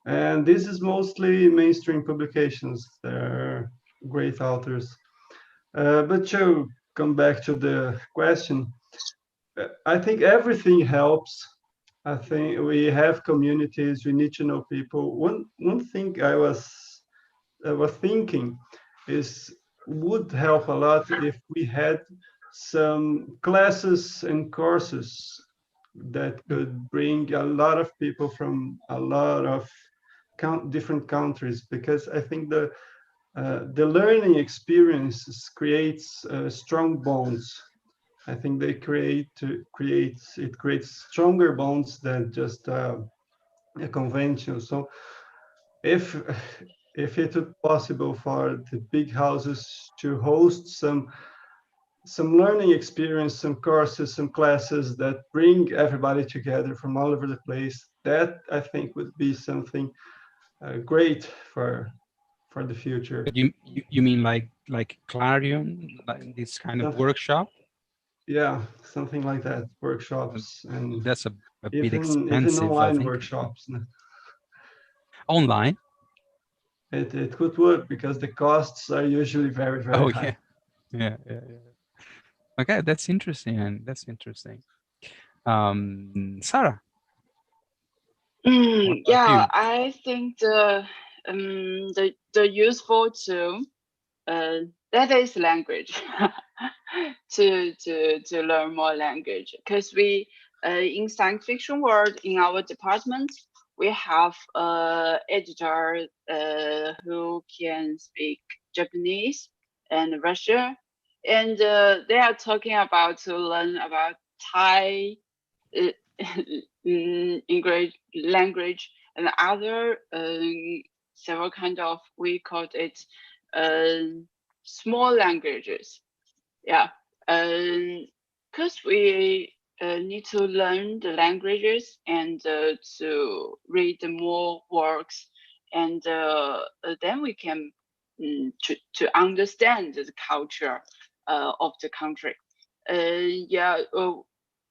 C: And this is mostly mainstream publications. They're great authors. But to come back to the question, I think everything helps. I think we have communities. We need to know people. One thing I was thinking is would help a lot if we had some classes and courses that could bring a lot of people from a lot of different countries, because I think the learning experiences creates strong bonds. I think they creates stronger bonds than just a convention. So if it is possible for the big houses to host some learning experience, some courses, some classes that bring everybody together from all over the place, that I think would be something great for the future.
A: But you mean like Clarion, like this kind of workshop?
C: Yeah, something like that. Workshops and
A: That's a bit
C: even
A: expensive, I
C: online
A: think.
C: workshops.
A: Online?
C: It could work because the costs are usually very, very
A: Oh,
C: high.
A: yeah. Okay, that's interesting. That's interesting. Sarah, what about
D: Yeah,
A: you?
D: I think the useful tool that is language to learn more language, because we in science fiction world in our department we have editor who can speak Japanese and Russian, and they are talking about to learn about Thai uh, English language and other several kind of, we called it small languages. Yeah, because we need to learn the languages and to read more works, and then we can to understand the culture of the country.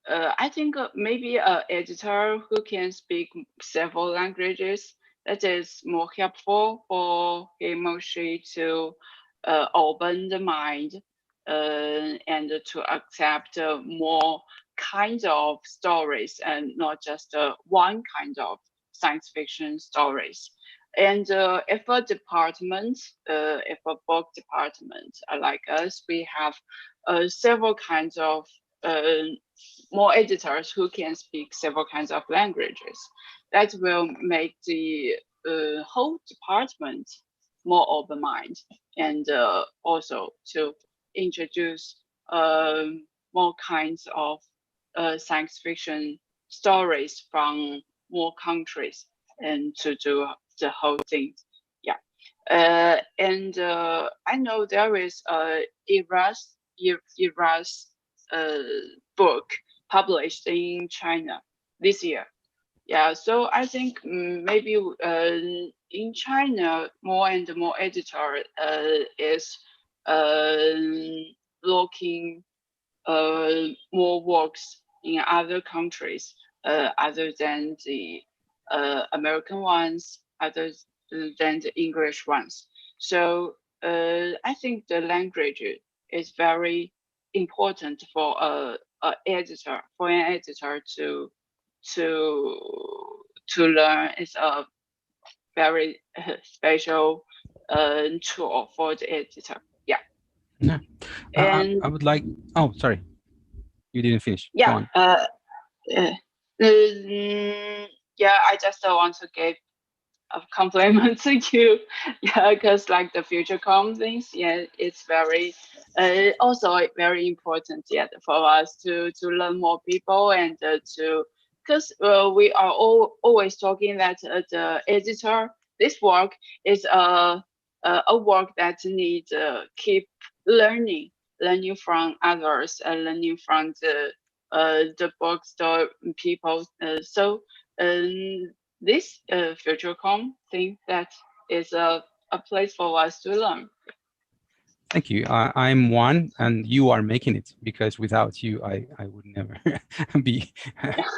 D: I think maybe an editor who can speak several languages, that is more helpful for him or she to open the mind and to accept more kinds of stories and not just one kind of science fiction stories. And if a department, if a book department like us, we have several kinds of more editors who can speak several kinds of languages. That will make the whole department more open-minded, and also to introduce more kinds of science fiction stories from more countries, and to do the whole thing. Yeah. And I know there is a Eras book published in China this year. Yeah, so I think maybe in China, more and more editor is looking more works in other countries other than the American ones, other than the English ones. So I think the language is very important for an editor to learn. Is a very special tool for the editor. Yeah.
A: Yeah.
D: And
A: I would like. Oh, sorry, you didn't finish. Go
D: yeah,
A: on.
D: yeah, I just want to give a compliment to you. Yeah, because like the future.com things, yeah, it's very also very important, yeah, for us to learn more people, and to, because we are always talking that the editor, this work is a work that need keep learning from others, learning from the bookstore people. So this future.com thing, that is a place for us to learn.
A: Thank you. I'm one, and you are making it, because without you, I would never be,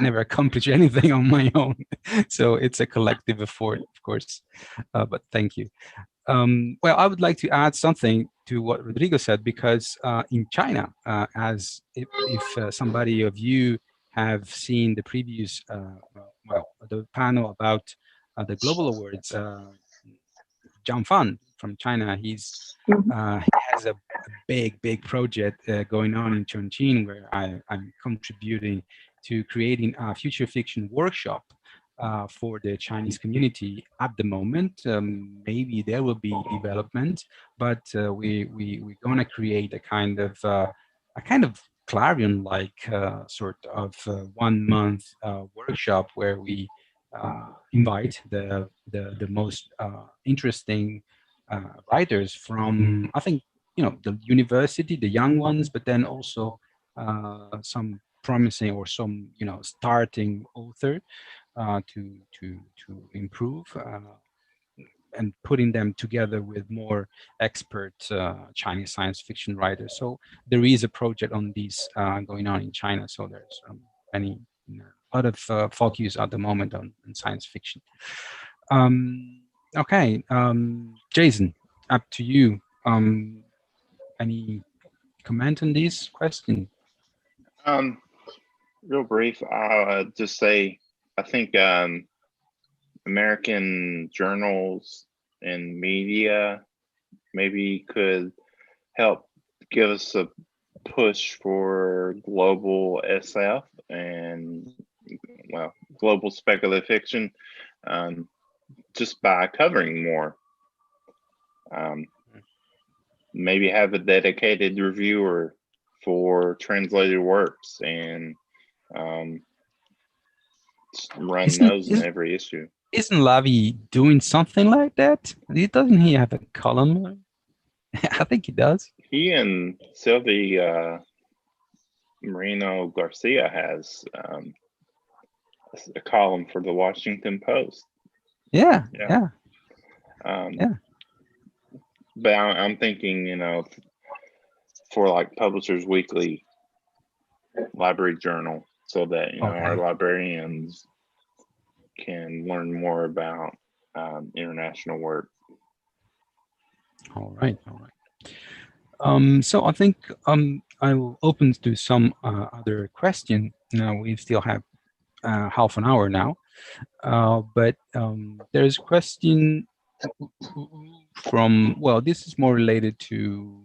A: never accomplish anything on my own. So it's a collective effort, of course. But thank you. Well, I would like to add something to what Rodrigo said, because in China, as if somebody of you have seen the previous, the panel about the Global Awards, Zhang Fan from China, he has a big project going on in Chongqing, where I'm contributing to creating a future fiction workshop for the Chinese community at the moment. Maybe there will be development, but we're gonna create a kind of Clarion-like sort of 1 month workshop where we invite the most interesting writers from, I think, the university, the young ones, but then also some promising or some starting author to improve, and putting them together with more expert Chinese science fiction writers. So there is a project on this going on in China. So there's a lot of focus at the moment on science fiction. Okay, Jason, up to you. Any comment on this question?
E: Real brief. I'll just say, I think American journals and media maybe could help give us a push for global SF and, well, global speculative fiction, just by covering more. Maybe have a dedicated reviewer for translated works and run those in every issue.
A: Isn't Lavi doing something like that? Doesn't he have a column? I think he does.
E: He and Sylvie Marino Garcia has a column for the Washington Post.
A: Yeah.
E: But I'm thinking, for like Publishers Weekly library journal, so that our librarians can learn more about international work.
A: All right. So I think I will open to some other question. Now we still have half an hour now, but there's a question from, this is more related to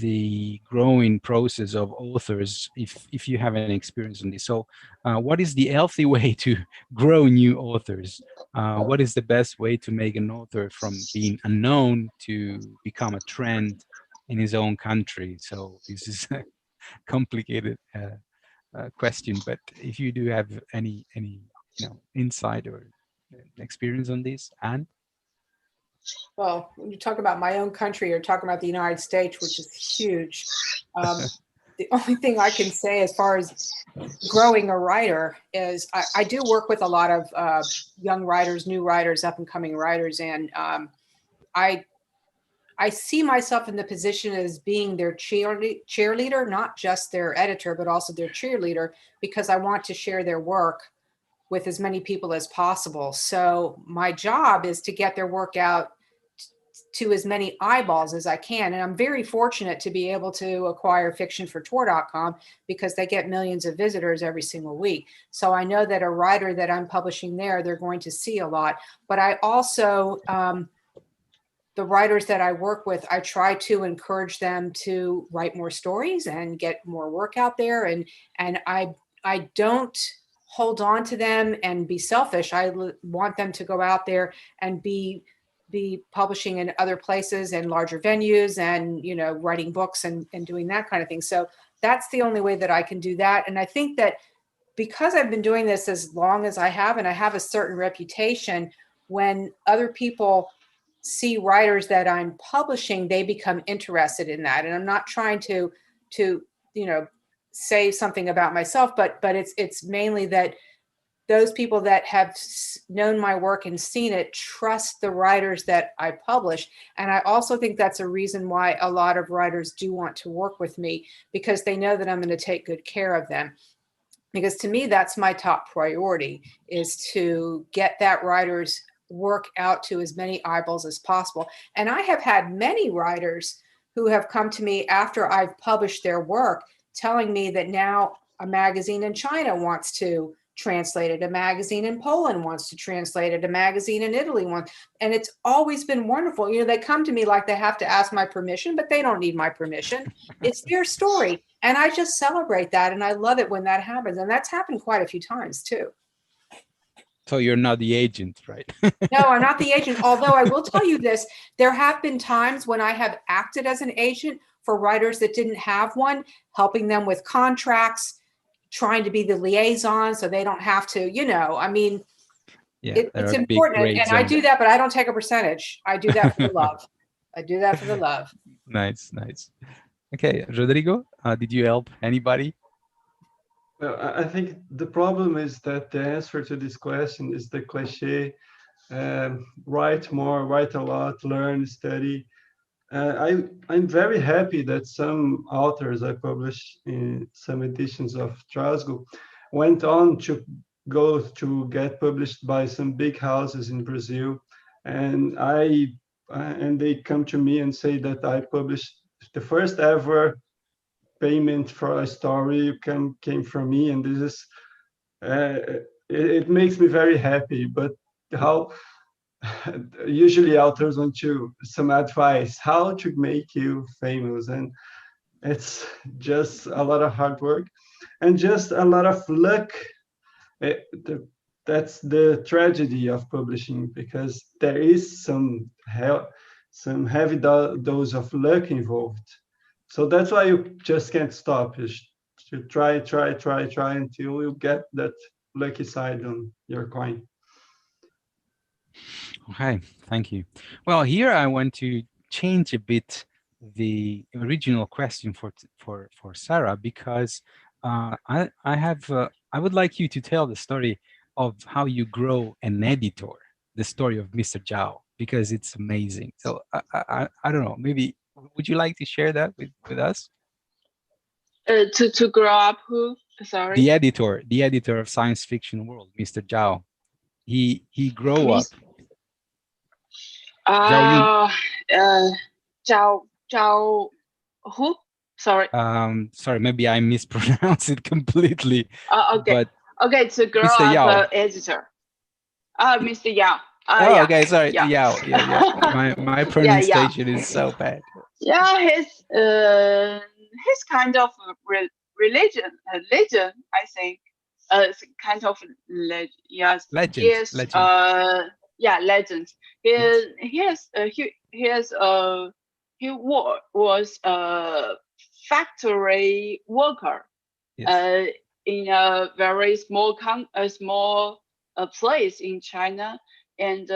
A: the growing process of authors, if you have any experience on this. So what is the healthy way to grow new authors? What is the best way to make an author from being unknown to become a trend in his own country? So this is a complicated question, but if you do have any insight or experience on this, Anne?
B: Well, when you talk about my own country, you're talking about the United States, which is huge. The only thing I can say as far as growing a writer is I do work with a lot of young writers, new writers, up and coming writers. And I see myself in the position as being their cheerleader, not just their editor, but also their cheerleader, because I want to share their work with as many people as possible. So my job is to get their work out to as many eyeballs as I can. And I'm very fortunate to be able to acquire fictionfortour.com because they get millions of visitors every single week. So I know that a writer that I'm publishing there, they're going to see a lot. But I also, the writers that I work with, I try to encourage them to write more stories and get more work out there. And I don't hold on to them and be selfish. I want them to go out there and be publishing in other places and larger venues and, writing books and doing that kind of thing. So that's the only way that I can do that. And I think that because I've been doing this as long as I have, and I have a certain reputation, when other people see writers that I'm publishing, they become interested in that. And I'm not trying to say something about myself, but it's mainly that those people that have known my work and seen it trust the writers that I publish. And I also think that's a reason why a lot of writers do want to work with me, because they know that I'm going to take good care of them. Because to me, that's my top priority, is to get that writer's work out to as many eyeballs as possible. And I have had many writers who have come to me after I've published their work telling me that now a magazine in China wants to translate it, a magazine in Poland wants to translate it, a magazine in Italy wants, and it's always been wonderful. You know, they come to me like they have to ask my permission, but they don't need my permission. It's their story. And I just celebrate that. And I love it when that happens. And that's happened quite a few times too.
A: So you're not the agent, right?
B: No, I'm not the agent. Although I will tell you this, there have been times when I have acted as an agent for writers that didn't have one, helping them with contracts, trying to be the liaison so they don't have to, you know, I mean,
A: Yeah,
B: it's important. And I do that, but I don't take a percentage. I do that for the love. I do that for the love.
A: Nice, nice. Okay, Rodrigo, did you help anybody?
C: Well, I think the problem is that the answer to this question is the cliche, write more, write a lot, learn, study. I'm very happy that some authors I published in some editions of Trasgo went on to go to get published by some big houses in Brazil, and they come to me and say that I published the first ever payment for a story came from me, and this is it makes me very happy. But how usually authors want some advice how to make you famous, and it's just a lot of hard work and just a lot of luck. That's the tragedy of publishing, because there is some heavy dose of luck involved. So that's why you just can't stop. You should try until you get that lucky side on your coin.
A: Okay, thank you. Well, here I want to change a bit the original question for Sara, because I would like you to tell the story of how you grow an editor, the story of Mr. Zhao, because it's amazing. So I don't know, maybe would you like to share that with us?
D: To grow up who? Sorry.
A: The editor of Science Fiction World, Mr. Zhao. He grew up.
D: Zhao who? Sorry.
A: Sorry, maybe I mispronounced it completely.
D: Okay.
A: But
D: okay, to grow
A: Mr.
D: up
A: Yao.
D: Mr. Yao.
A: Oh,
D: yeah.
A: okay, sorry,
D: Yeah.
A: Yao. Yeah. My pronunciation is so bad.
D: Yeah, he's kind of legend, I think. It's kind of yes.
A: Legend.
D: Legend. He was a factory worker.
A: Yes.
D: In a very small place in China, and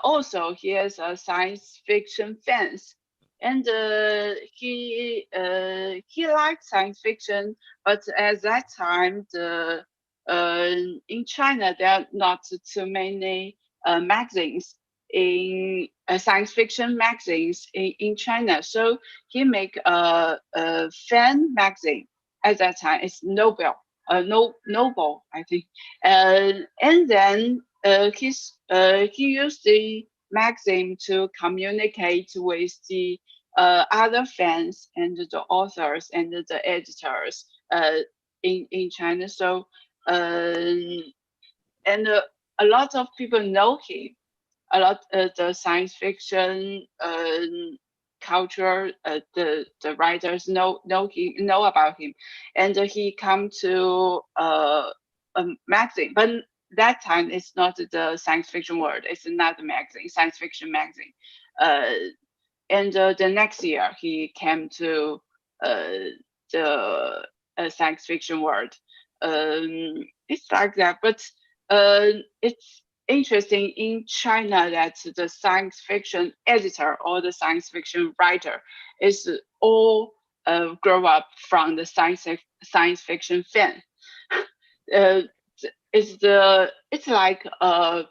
D: also he is a science fiction fans, and he liked science fiction, but at that time in China there are not too many magazines in science fiction magazines in China, so he make a fan magazine. At that time, it's Noble, I think, and then he used the magazine to communicate with the other fans and the authors and the editors in China. So and a lot of people know him. A lot the science fiction culture, the writers know about him, and he come to a magazine, but that time it's not the science fiction world, it's another magazine, science fiction magazine, and the next year he came to the science fiction world. It's like that, but it's interesting in China that the science fiction editor or the science fiction writer is all grow up from the science fiction fan. It's like a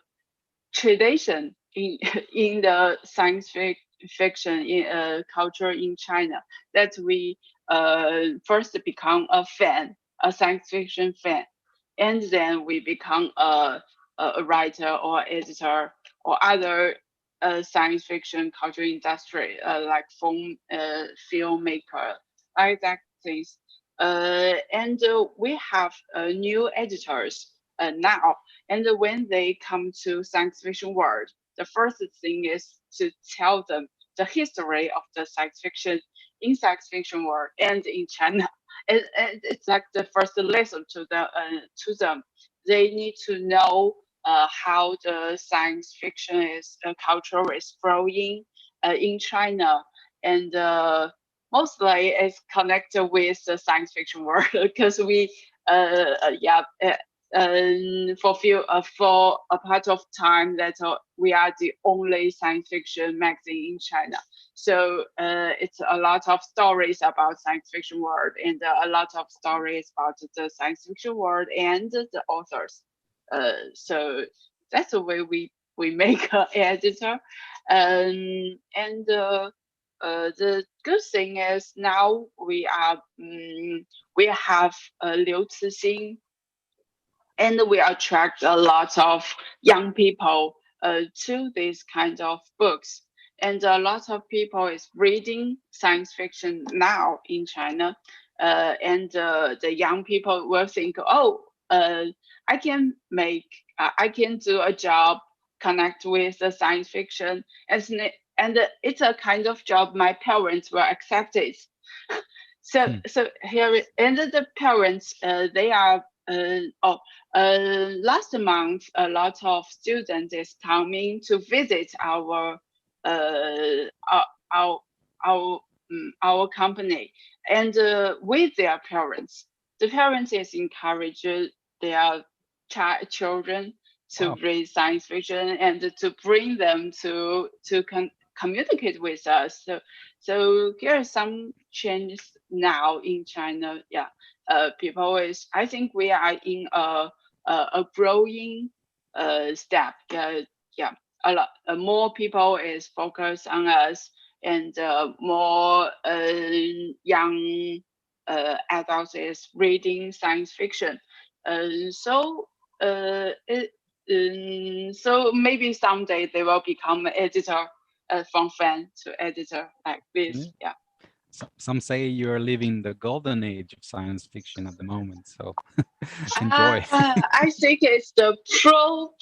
D: tradition in the science fiction culture in China that we first become a science fiction fan, and then we become a writer or editor or other science fiction culture industry, like filmmaker, like that things. And we have new editors now. And when they come to science fiction world, the first thing is to tell them the history of the science fiction in science fiction world and in China. And it's like the first lesson to them. They need to know how the science fiction is culture is growing in China, and mostly it's connected with the science fiction world because we for a part of time that we are the only science fiction magazine in China. So it's a lot of stories about science fiction world and a lot of stories about the science fiction world and the authors. So that's the way we make an editor. And the good thing is now we have Liu Cixin, and we attract a lot of young people to these kind of books. And a lot of people is reading science fiction now in China. And the young people will think, oh, I can do a job, connect with the science fiction, and it's a kind of job my parents will accept it. So here, and the parents, they are, last month, a lot of students is coming to visit our company, and with their parents. The parents is encourage their children to read science fiction and to bring them to communicate with us. So there are some changes now in China. Yeah, people is. I think we are in a growing step. Yeah, a lot more people is focused on us, and more young adults is reading science fiction. So maybe someday they will become an editor, from fan to editor like this. Yeah.
A: Some say you're living the golden age of science fiction at the moment, so enjoy.
D: I think it's the pro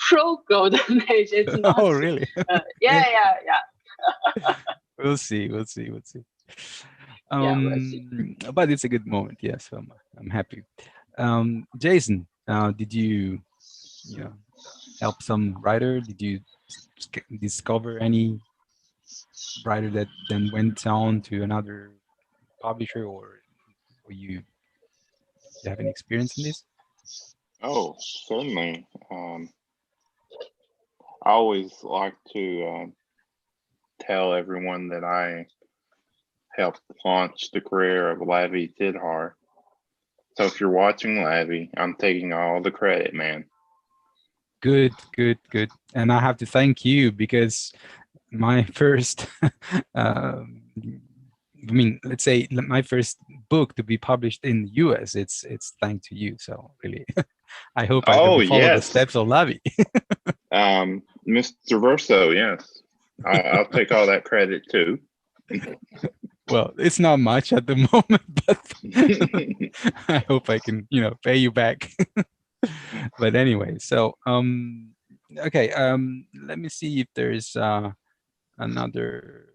D: golden age. It's not.
A: Oh, really?
D: Yeah.
A: We'll see.
D: We'll see.
A: But it's a good moment. Yes, I'm happy. Jason, did you help some writer? Did you discover any writer that then went on to another publisher, or you have any experience in this?
E: Oh, certainly. I always like to tell everyone that I helped launch the career of Lavi Tidhar. So if you're watching, Lavi, I'm taking all the credit, man.
A: Good. And I have to thank you, because my first, let's say my first book to be published in the US, it's thanks to you. So really, I hope I can follow the steps of Lavi.
E: Mr. Verso, yes. I'll take all that credit too.
A: Well, it's not much at the moment, but I hope I can, pay you back. But anyway, so okay, let me see if there's another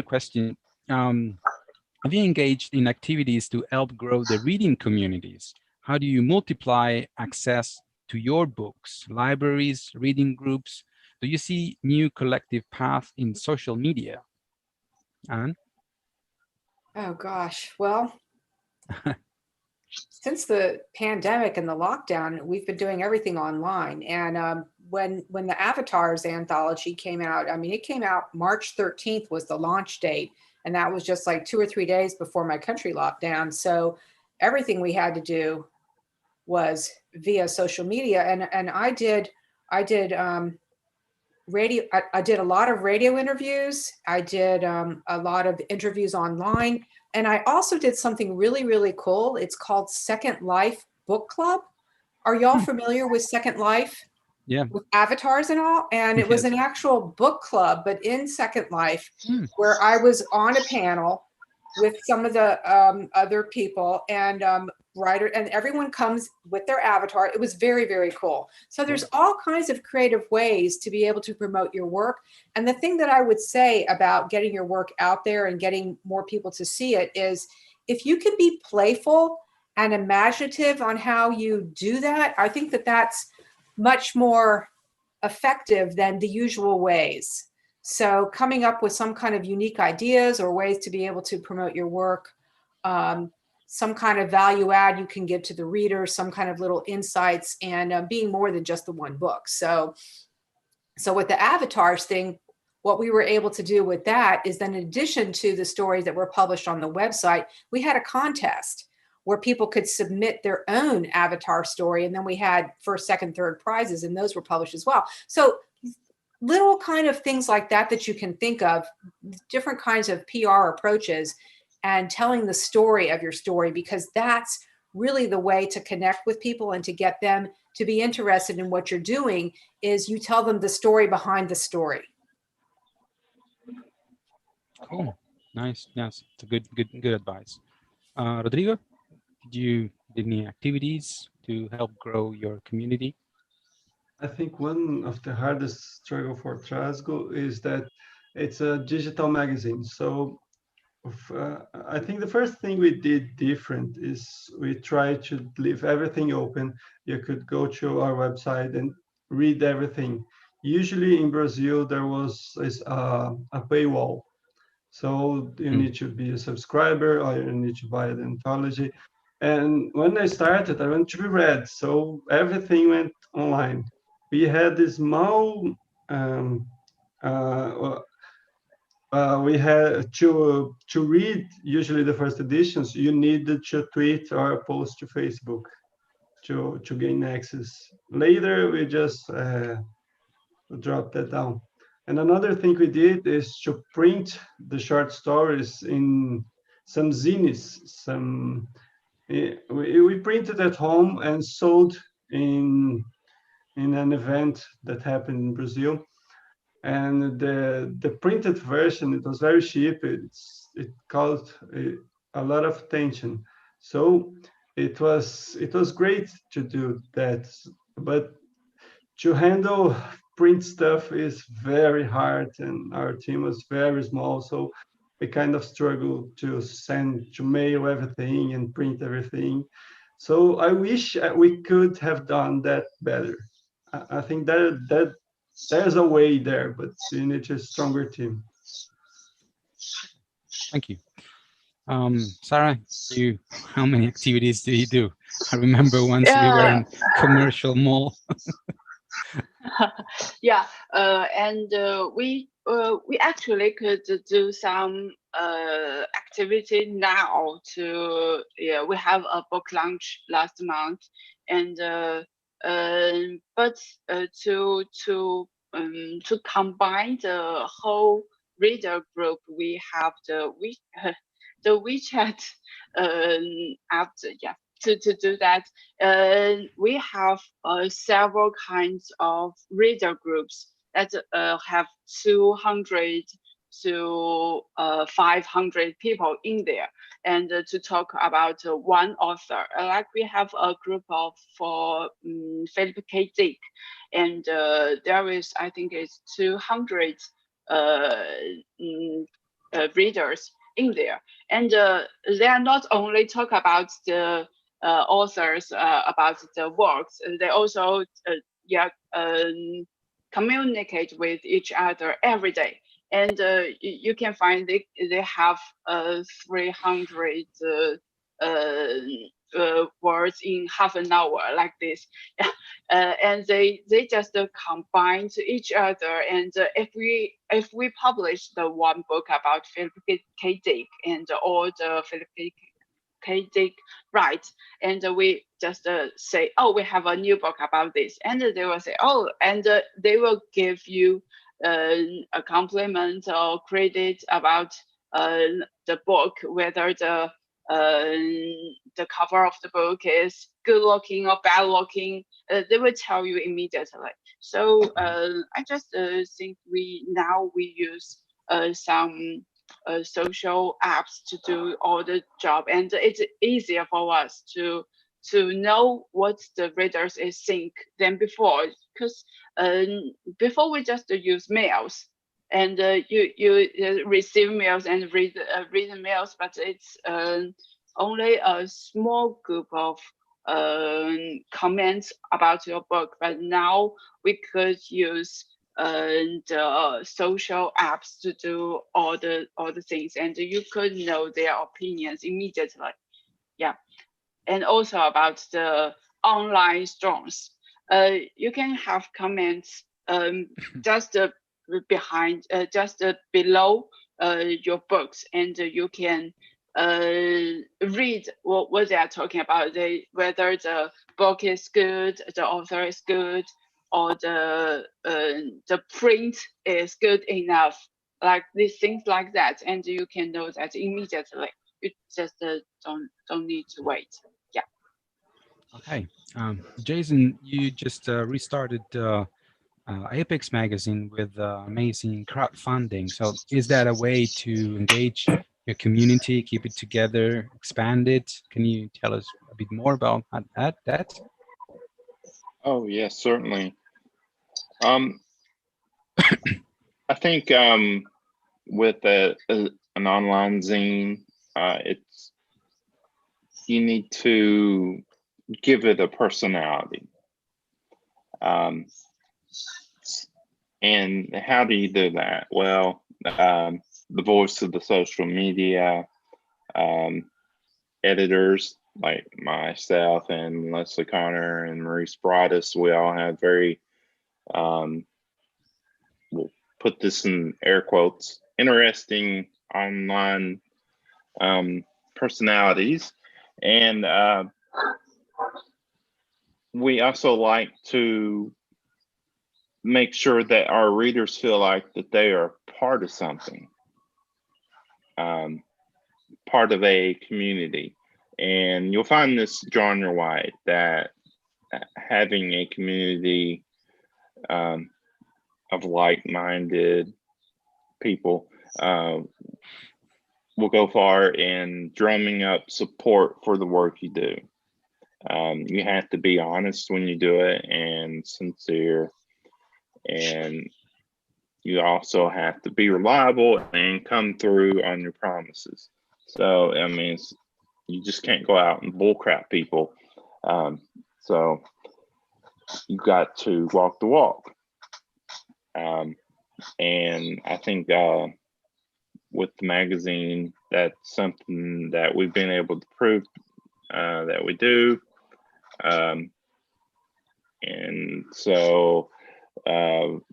A: question. Have you engaged in activities to help grow the reading communities? How do you multiply access to your books, libraries, reading groups? Do you see new collective paths in social media? Anne?
B: Oh gosh, well, since the pandemic and the lockdown, we've been doing everything online. And when the Avatars anthology came out, it came out March 13th was the launch date. And that was just like 2 or 3 days before my country locked down. So everything we had to do was via social media. And I did radio. I did a lot of radio interviews. I did a lot of interviews online. And I also did something really, really cool. It's called Second Life Book Club. Are y'all familiar with Second Life?
A: Yeah.
B: With avatars and all? And it was an actual book club, but in Second Life, where I was on a panel with some of the other people, and writer, and everyone comes with their avatar. It was very, very cool. So there's all kinds of creative ways to be able to promote your work. And the thing that I would say about getting your work out there and getting more people to see it is, if you can be playful and imaginative on how you do that, I think that that's much more effective than the usual ways. So coming up with some kind of unique ideas or ways to be able to promote your work, some kind of value add you can give to the reader, some kind of little insights, and being more than just the one book. So with the avatars thing, what we were able to do with that is then, in addition to the stories that were published on the website, we had a contest where people could submit their own avatar story. And then we had first, second, third prizes, and those were published as well. So little kind of things like that that you can think of, different kinds of PR approaches, and telling the story of your story, because that's really the way to connect with people and to get them to be interested in what you're doing, is you tell them the story behind the story.
A: Cool. Nice. Yes, it's a good advice. Rodrigo, did any activities to help grow your community?
C: I think one of the hardest struggle for Trasgo is that it's a digital magazine. So I think the first thing we did different is we tried to leave everything open. You could go to our website and read everything. Usually in Brazil, there was a paywall. So you need to be a subscriber, or you need to buy the anthology. And when I started, I wanted to be read. So everything went online. We had this small we had to read usually the first editions. You needed to tweet or post to Facebook to gain access. Later, we just dropped that down. And another thing we did is to print the short stories in some zines. We printed at home and sold in an event that happened in Brazil. And the printed version, it was very cheap. It caused a lot of attention. So it was great to do that. But to handle print stuff is very hard, and our team was very small. So we kind of struggled to mail everything and print everything. So I wish we could have done that better. I think that there's a way there, but you need a stronger team.
A: Thank you. Sarah, how many activities do you do? I remember once we were in commercial mall.
D: Yeah, and we actually could do some activity now. We have a book launch last month, and but to combine the whole reader group, we have the WeChat app. Yeah. To do that, we have several kinds of reader groups that have 200 to 500 people in there, and to talk about one author. Like we have a group for Philip K. Dick, and there is, I think it's 200 readers in there, and they are not only talk about the authors about the works, they also communicate with each other every day. And you can find they have 300 words in half an hour, like this. And they just combine to each other. And if we publish the one book about Philip K. Dick and all the Philip K. Dick writes, and we just say, oh, we have a new book about this, and they will say, oh, and they will give you a compliment or credit about the book, whether the cover of the book is good looking or bad looking. They will tell you immediately. So I just think we use some social apps to do all the job, and it's easier for us to know what the readers is think than before, because before we just use mails, and you receive mails and read the mails, but it's only a small group of comments about your book. But now we could use the social apps to do all the things, and you could know their opinions immediately. Yeah, and also about the online storms. You can have comments just behind, just below your books, and you can read what they are talking about. Whether the book is good, the author is good, or the print is good enough, like these things like that, and you can know that immediately. You just don't need to wait. Yeah.
A: Okay, Jason, you just restarted Apex Magazine with amazing crowdfunding. So is that a way to engage your community, keep it together, expand it? Can you tell us a bit more about that?
E: Oh, yes, certainly. I think with an online zine, it's you need to give it a personality. And how do you do that? Well, the voice of the social media, editors like myself and Leslie Connor and Maurice Broadus, we all have very, we'll put this in air quotes, interesting online personalities. And we also like to make sure that our readers feel like that they are part of something, part of a community. And you'll find this genre-wide, that having a community of like-minded people will go far in drumming up support for the work you do. You have to be honest when you do it and sincere, and you also have to be reliable and come through on your promises. So, I mean, you just can't go out and bullcrap people. So you got to walk the walk. And I think with the magazine, that's something that we've been able to prove that we do. And so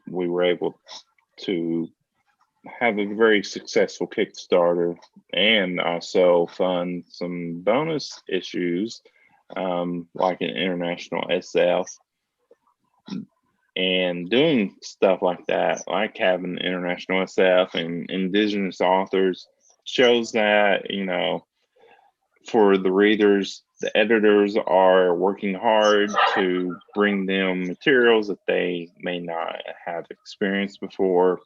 E: we were able to have a very successful Kickstarter and also fund some bonus issues, like an international SF. And doing stuff like that, like having international SF and indigenous authors, shows that, you know, for the readers, the editors are working hard to bring them materials that they may not have experienced before.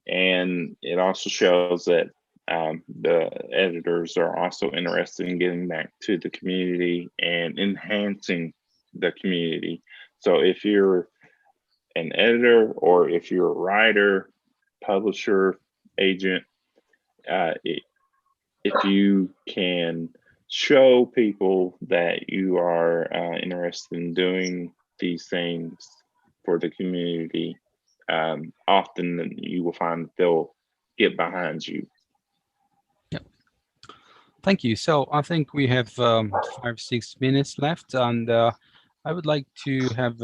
E: And it also shows that the editors are also interested in getting back to the community and enhancing the community. So if you're an editor, or if you're a writer, publisher, agent, if you can show people that you are interested in doing these things for the community, often you will find that they'll get behind you.
A: Yep. Thank you. So I think we have 5-6 minutes left, and I would like to have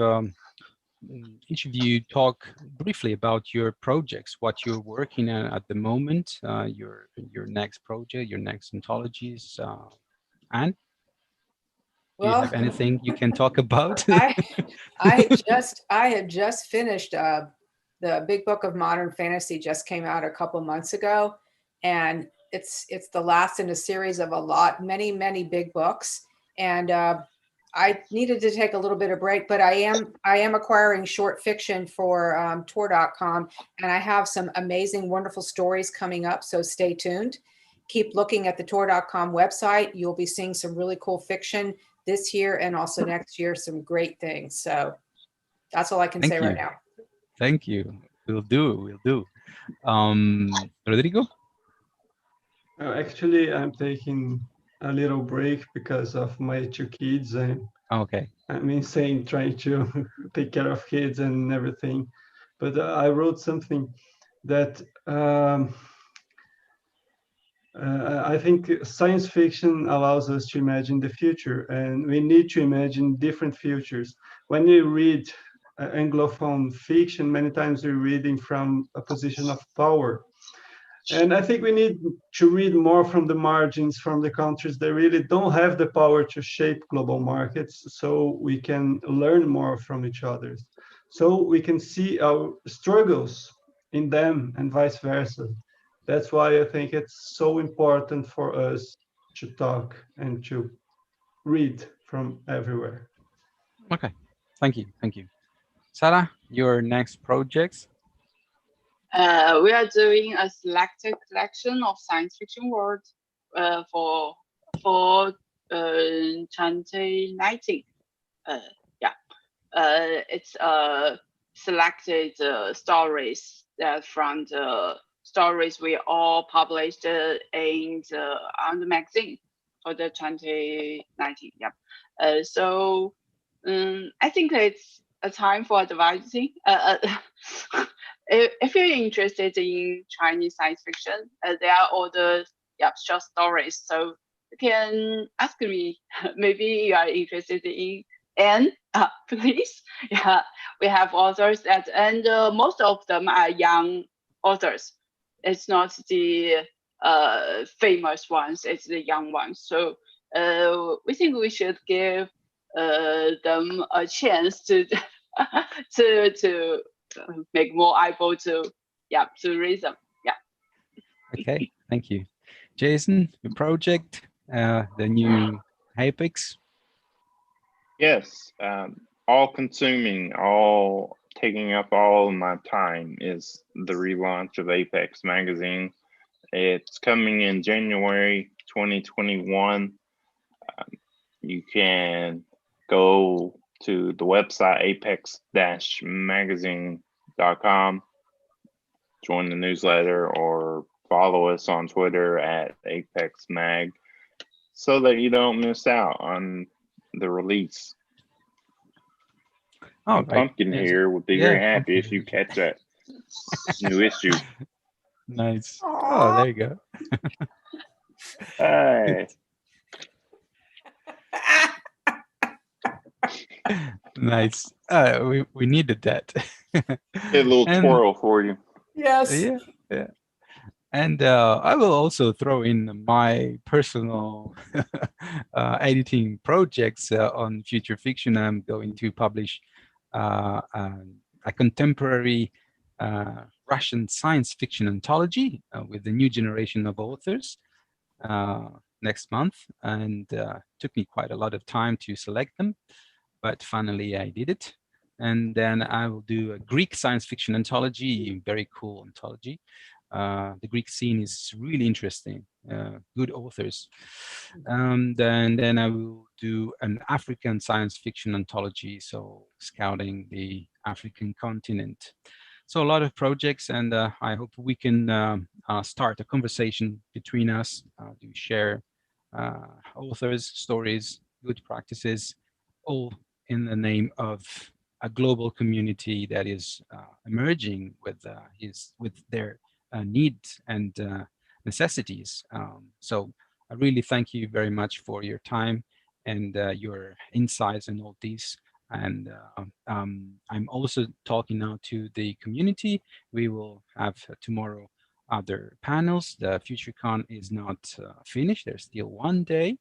A: each of you talk briefly about your projects, what you're working on at the moment, your next project, your next anthologies. Anne, do you
B: Well,
A: have anything you can talk about?
B: I had just finished the Big Book of Modern Fantasy. Just came out a couple months ago, and it's the last in a series of many big books. And I needed to take a little bit of break, but I am acquiring short fiction for tour.com, and I have some amazing, wonderful stories coming up. So stay tuned. Keep looking at the tour.com website. You'll be seeing some really cool fiction this year and also next year, some great things. So that's all I can say right now.
A: Thank you. We'll do. Rodrigo?
C: Actually, I'm taking a little break because of my two kids, and
A: Okay.
C: I'm insane trying to take care of kids and everything. But I wrote something that I think science fiction allows us to imagine the future, and we need to imagine different futures. When you read Anglophone fiction, many times you're reading from a position of power. And I think we need to read more from the margins, from the countries that really don't have the power to shape global markets, so we can learn more from each other. So we can see our struggles in them and vice versa. That's why I think it's so important for us to talk and to read from everywhere.
A: Okay. Thank you. Sara, your next projects?
D: We are doing a selected collection of science fiction words for 2019. It's selected stories that from the stories we all published in on the magazine for the 2019. So I think it's a time for advising. If you're interested in Chinese science fiction, there are all the short stories. So you can ask me. Maybe you are interested in, and please, we have authors that, and most of them are young authors. It's not the famous ones; it's the young ones. So we think we should give them a chance to to make more able to read them.
A: Okay, thank you. Jason, your project, the new Apex.
E: Yes, all consuming, all taking up all of my time is the relaunch of Apex magazine. It's coming in January 2021. You can go to the website apex-magazine.com, join the newsletter, or follow us on Twitter at ApexMag so that you don't miss out on the release.
A: Oh,
E: Pumpkin here would be very happy if you catch that new issue.
A: Nice. Oh, there you go.
E: Hey.
A: Nice. We needed that.
E: A little twirl for you.
B: Yes.
A: Yeah. And I will also throw in my personal editing projects on future fiction. I'm going to publish a contemporary Russian science fiction anthology with a new generation of authors next month. And took me quite a lot of time to select them, but finally I did it. And then I will do a Greek science fiction anthology, very cool anthology. The Greek scene is really interesting, good authors. Then I will do an African science fiction anthology, so scouting the African continent. So a lot of projects, and I hope we can start a conversation between us to share authors, stories, good practices, all in the name of a global community that is emerging with their needs and necessities. So I really thank you very much for your time and your insights and all these. And I'm also talking now to the community. We will have tomorrow other panels. The FutureCon is not finished. There's still one day.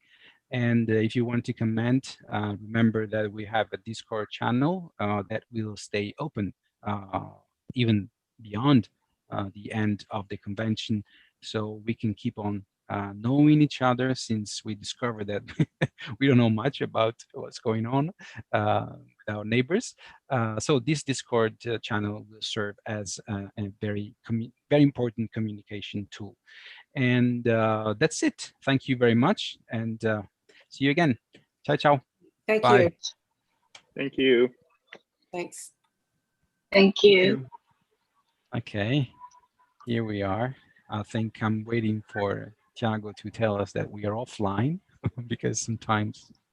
A: And if you want to comment, remember that we have a Discord channel that will stay open even beyond the end of the convention, so we can keep on knowing each other, since we discovered that we don't know much about what's going on with our neighbors. So this Discord channel will serve as a very important communication tool. And that's it. Thank you very much, and see you again. Ciao, ciao.
B: Thank
A: Bye.
B: you.
E: Thank you.
B: Thanks.
D: Thank you.
A: Okay, here we are. I think I'm waiting for Thiago to tell us that we are offline because sometimes